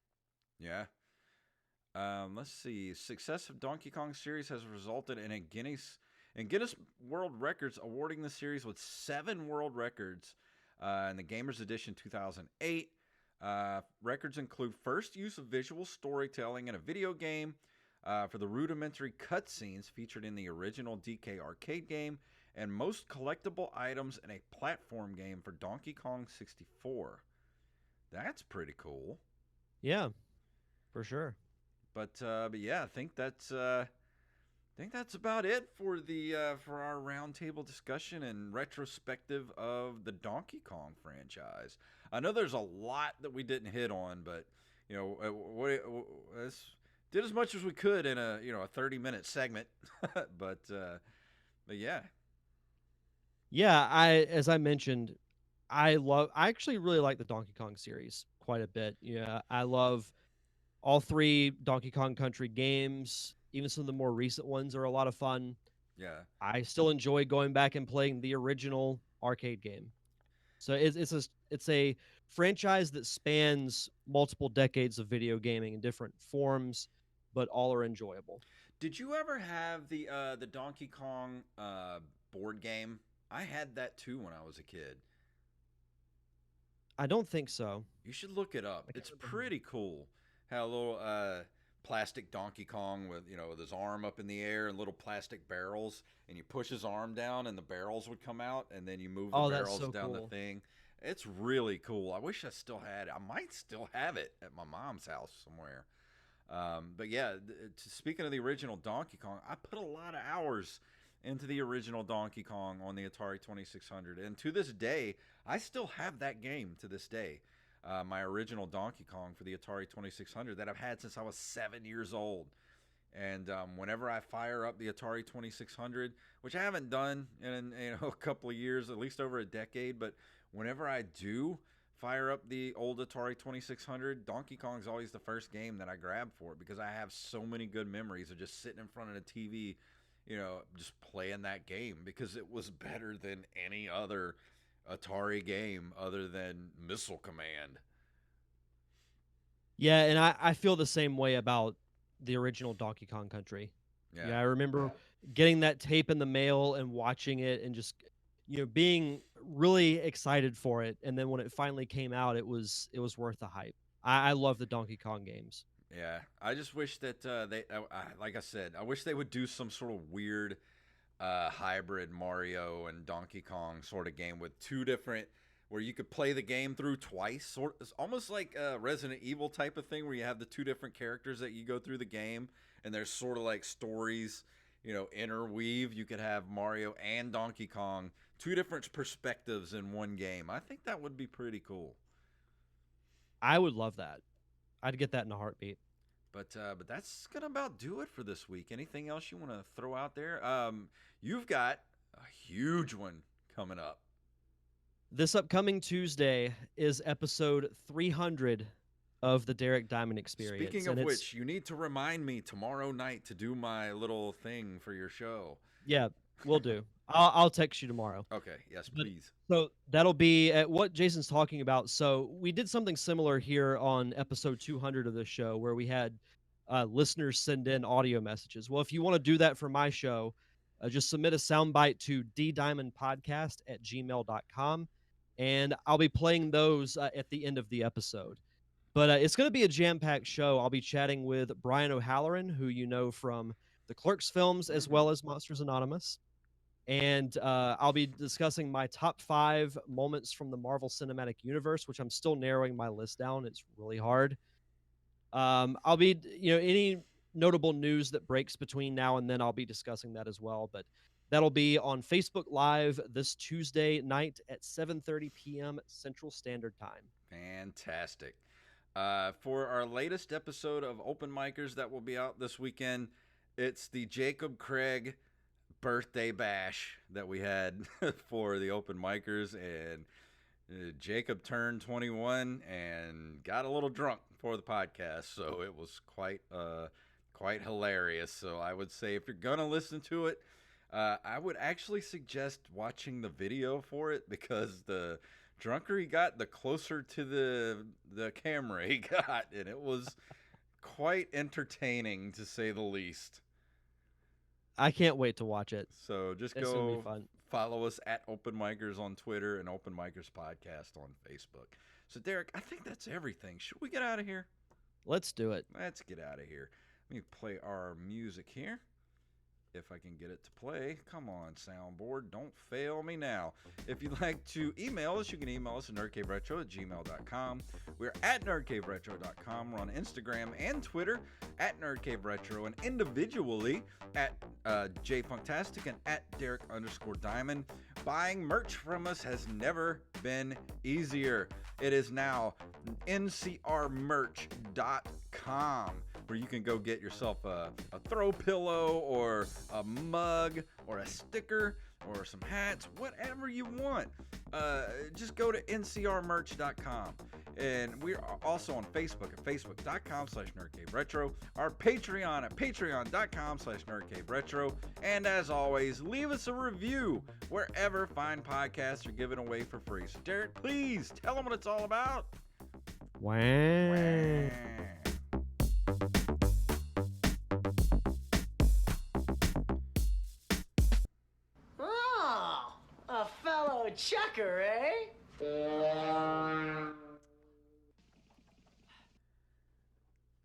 Yeah. Let's see. Success of Donkey Kong series has resulted in Guinness World Records awarding the series with 7 world records in the Gamers Edition 2008. Records include first use of visual storytelling in a video game for the rudimentary cutscenes featured in the original DK arcade game, and most collectible items in a platform game for Donkey Kong 64. That's pretty cool. Yeah, for sure. But yeah, I think that's about it for for our roundtable discussion and retrospective of the Donkey Kong franchise. I know there's a lot that we didn't hit on, but did as much as we could in a 30-minute segment. but yeah. Yeah, as I mentioned, I actually really like the Donkey Kong series quite a bit. Yeah, I love all 3 Donkey Kong Country games. Even some of the more recent ones are a lot of fun. Yeah. I still enjoy going back and playing the original arcade game. So it's a franchise that spans multiple decades of video gaming in different forms, but all are enjoyable. Did you ever have the Donkey Kong board game? I had that too when I was a kid. I don't think so. You should look it up. It's pretty cool. Had a little plastic Donkey Kong with with his arm up in the air and little plastic barrels, and you push his arm down and the barrels would come out, and then you move the barrels down the thing. It's really cool. I wish I still had it. I might still have it at my mom's house somewhere. But yeah, speaking of the original Donkey Kong, I put a lot of hours into the original Donkey Kong on the Atari 2600, and to this day, I still have that game to this day. My original Donkey Kong for the Atari 2600 that I've had since I was 7 years old. And whenever I fire up the Atari 2600, which I haven't done in a couple of years, at least over a decade, but whenever I do fire up the old Atari 2600, Donkey Kong is always the first game that I grab for it, because I have so many good memories of just sitting in front of the TV, just playing that game, because it was better than any other Atari game other than Missile Command. Yeah, and I feel the same way about the original Donkey Kong Country. Yeah. Yeah, I remember getting that tape in the mail and watching it and just being really excited for it. And then when it finally came out, it was worth the hype. I love the Donkey Kong games. Yeah, I just wish that like I said, I wish they would do some sort of weird hybrid Mario and Donkey Kong sort of game with two different, where you could play the game through twice. It's almost like a Resident Evil type of thing, where you have the two different characters that you go through the game, and there's sort of like stories, interweave. You could have Mario and Donkey Kong, two different perspectives in one game. I think that would be pretty cool. I would love that. I'd get that in a heartbeat. But that's gonna about do it for this week. Anything else you want to throw out there? You've got a huge one coming up. This upcoming Tuesday is episode 300 of the Derek Diamond Experience. Speaking of which, you need to remind me tomorrow night to do my little thing for your show. Yeah, we'll do. I'll text you tomorrow. Okay, yes, please. So that'll be at what Jason's talking about. So we did something similar here on episode 200 of this show, where we had listeners send in audio messages. Well, if you want to do that for my show, just submit a soundbite to ddiamondpodcast@gmail.com, and I'll be playing those at the end of the episode. But it's going to be a jam-packed show. I'll be chatting with Brian O'Halloran, who you know from the Clerks films as well as Monsters Anonymous. And I'll be discussing my top 5 moments from the Marvel Cinematic Universe, which I'm still narrowing my list down. It's really hard. I'll be, any notable news that breaks between now and then, I'll be discussing that as well. But that'll be on Facebook Live this Tuesday night at 7:30 p.m. Central Standard Time. Fantastic. For our latest episode of Open Micers that will be out this weekend, it's the Jacob Craig birthday bash that we had for the Open Micers, and Jacob turned 21 and got a little drunk for the podcast, so it was quite hilarious. So I would say, if you're gonna listen to it, I would actually suggest watching the video for it, because the drunker he got, the closer to the camera he got, and it was quite entertaining, to say the least. I can't wait to watch it. So just It's gonna be go fun. follow us at Open Micers on Twitter and Open Micers Podcast on Facebook. So, Derek, I think that's everything. Should we get out of here? Let's do it. Let's get out of here. Let me play our music here, if I can get it to play. Come on, soundboard. Don't fail me now. If you'd like to email us, you can email us at nerdcaveretro@gmail.com. We're at nerdcaveretro.com. We're on Instagram and Twitter at nerdcaveretro, and individually at jfunktastic and at Derek_Diamond. Buying merch from us has never been easier. It is now ncrmerch.com, where you can go get yourself a throw pillow or a mug or a sticker or some hats, whatever you want. Just go to ncrmerch.com. And we're also on Facebook at facebook.com/nerdcaveretro, our Patreon at patreon.com/nerdcaveretro. And as always, leave us a review wherever fine podcasts are given away for free. So, Derek, please tell them what it's all about. Wow. Oh, a fellow chucker, eh?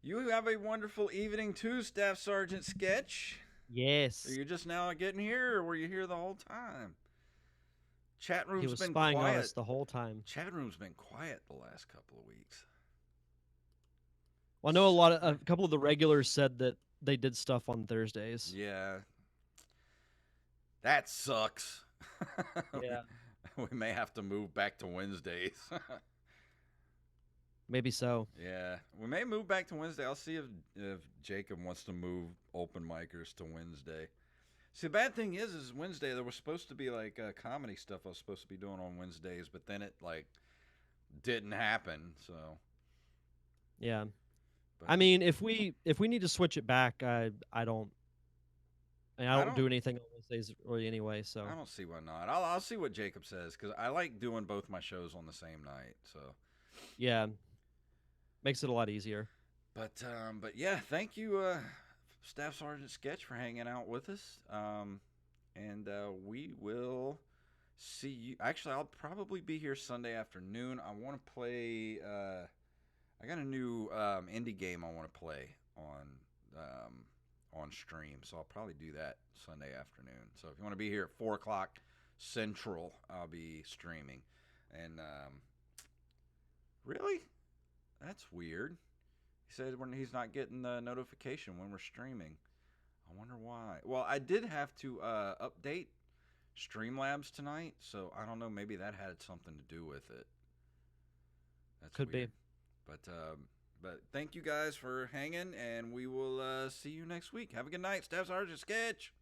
You have a wonderful evening too, Staff Sergeant Sketch. Yes. Are you just now getting here, or were you here the whole time? Chat room's He was been spying quiet. on us the whole time. Chat room's been quiet the last couple of weeks. Well, I know a couple of the regulars said that they did stuff on Thursdays. Yeah. That sucks. Yeah. We may have to move back to Wednesdays. Maybe so. Yeah, we may move back to Wednesday. I'll see if Jacob wants to move Open Micers to Wednesday. See, the bad thing is Wednesday there was supposed to be like comedy stuff I was supposed to be doing on Wednesdays, but then it like didn't happen. So Yeah. but, I mean, if we need to switch it back, I don't And I don't do anything on Wednesdays really anyway. So I don't see why not. I'll see what Jacob says because I like doing both my shows on the same night. So yeah, makes it a lot easier. But yeah, thank you, Staff Sergeant Sketch, for hanging out with us. And we will see you. Actually, I'll probably be here Sunday afternoon. I want to play. I got a new indie game I want to play on stream, so I'll probably do that Sunday afternoon. So if you want to be here at 4:00 Central, I'll be streaming. And really, that's weird. He said when he's not getting the notification when we're streaming. I wonder why. Well, I did have to update Streamlabs tonight, so I don't know. Maybe that had something to do with it. That's Could weird. be. But thank you guys for hanging, and we will see you next week. Have a good night, Staff Sergeant Sketch.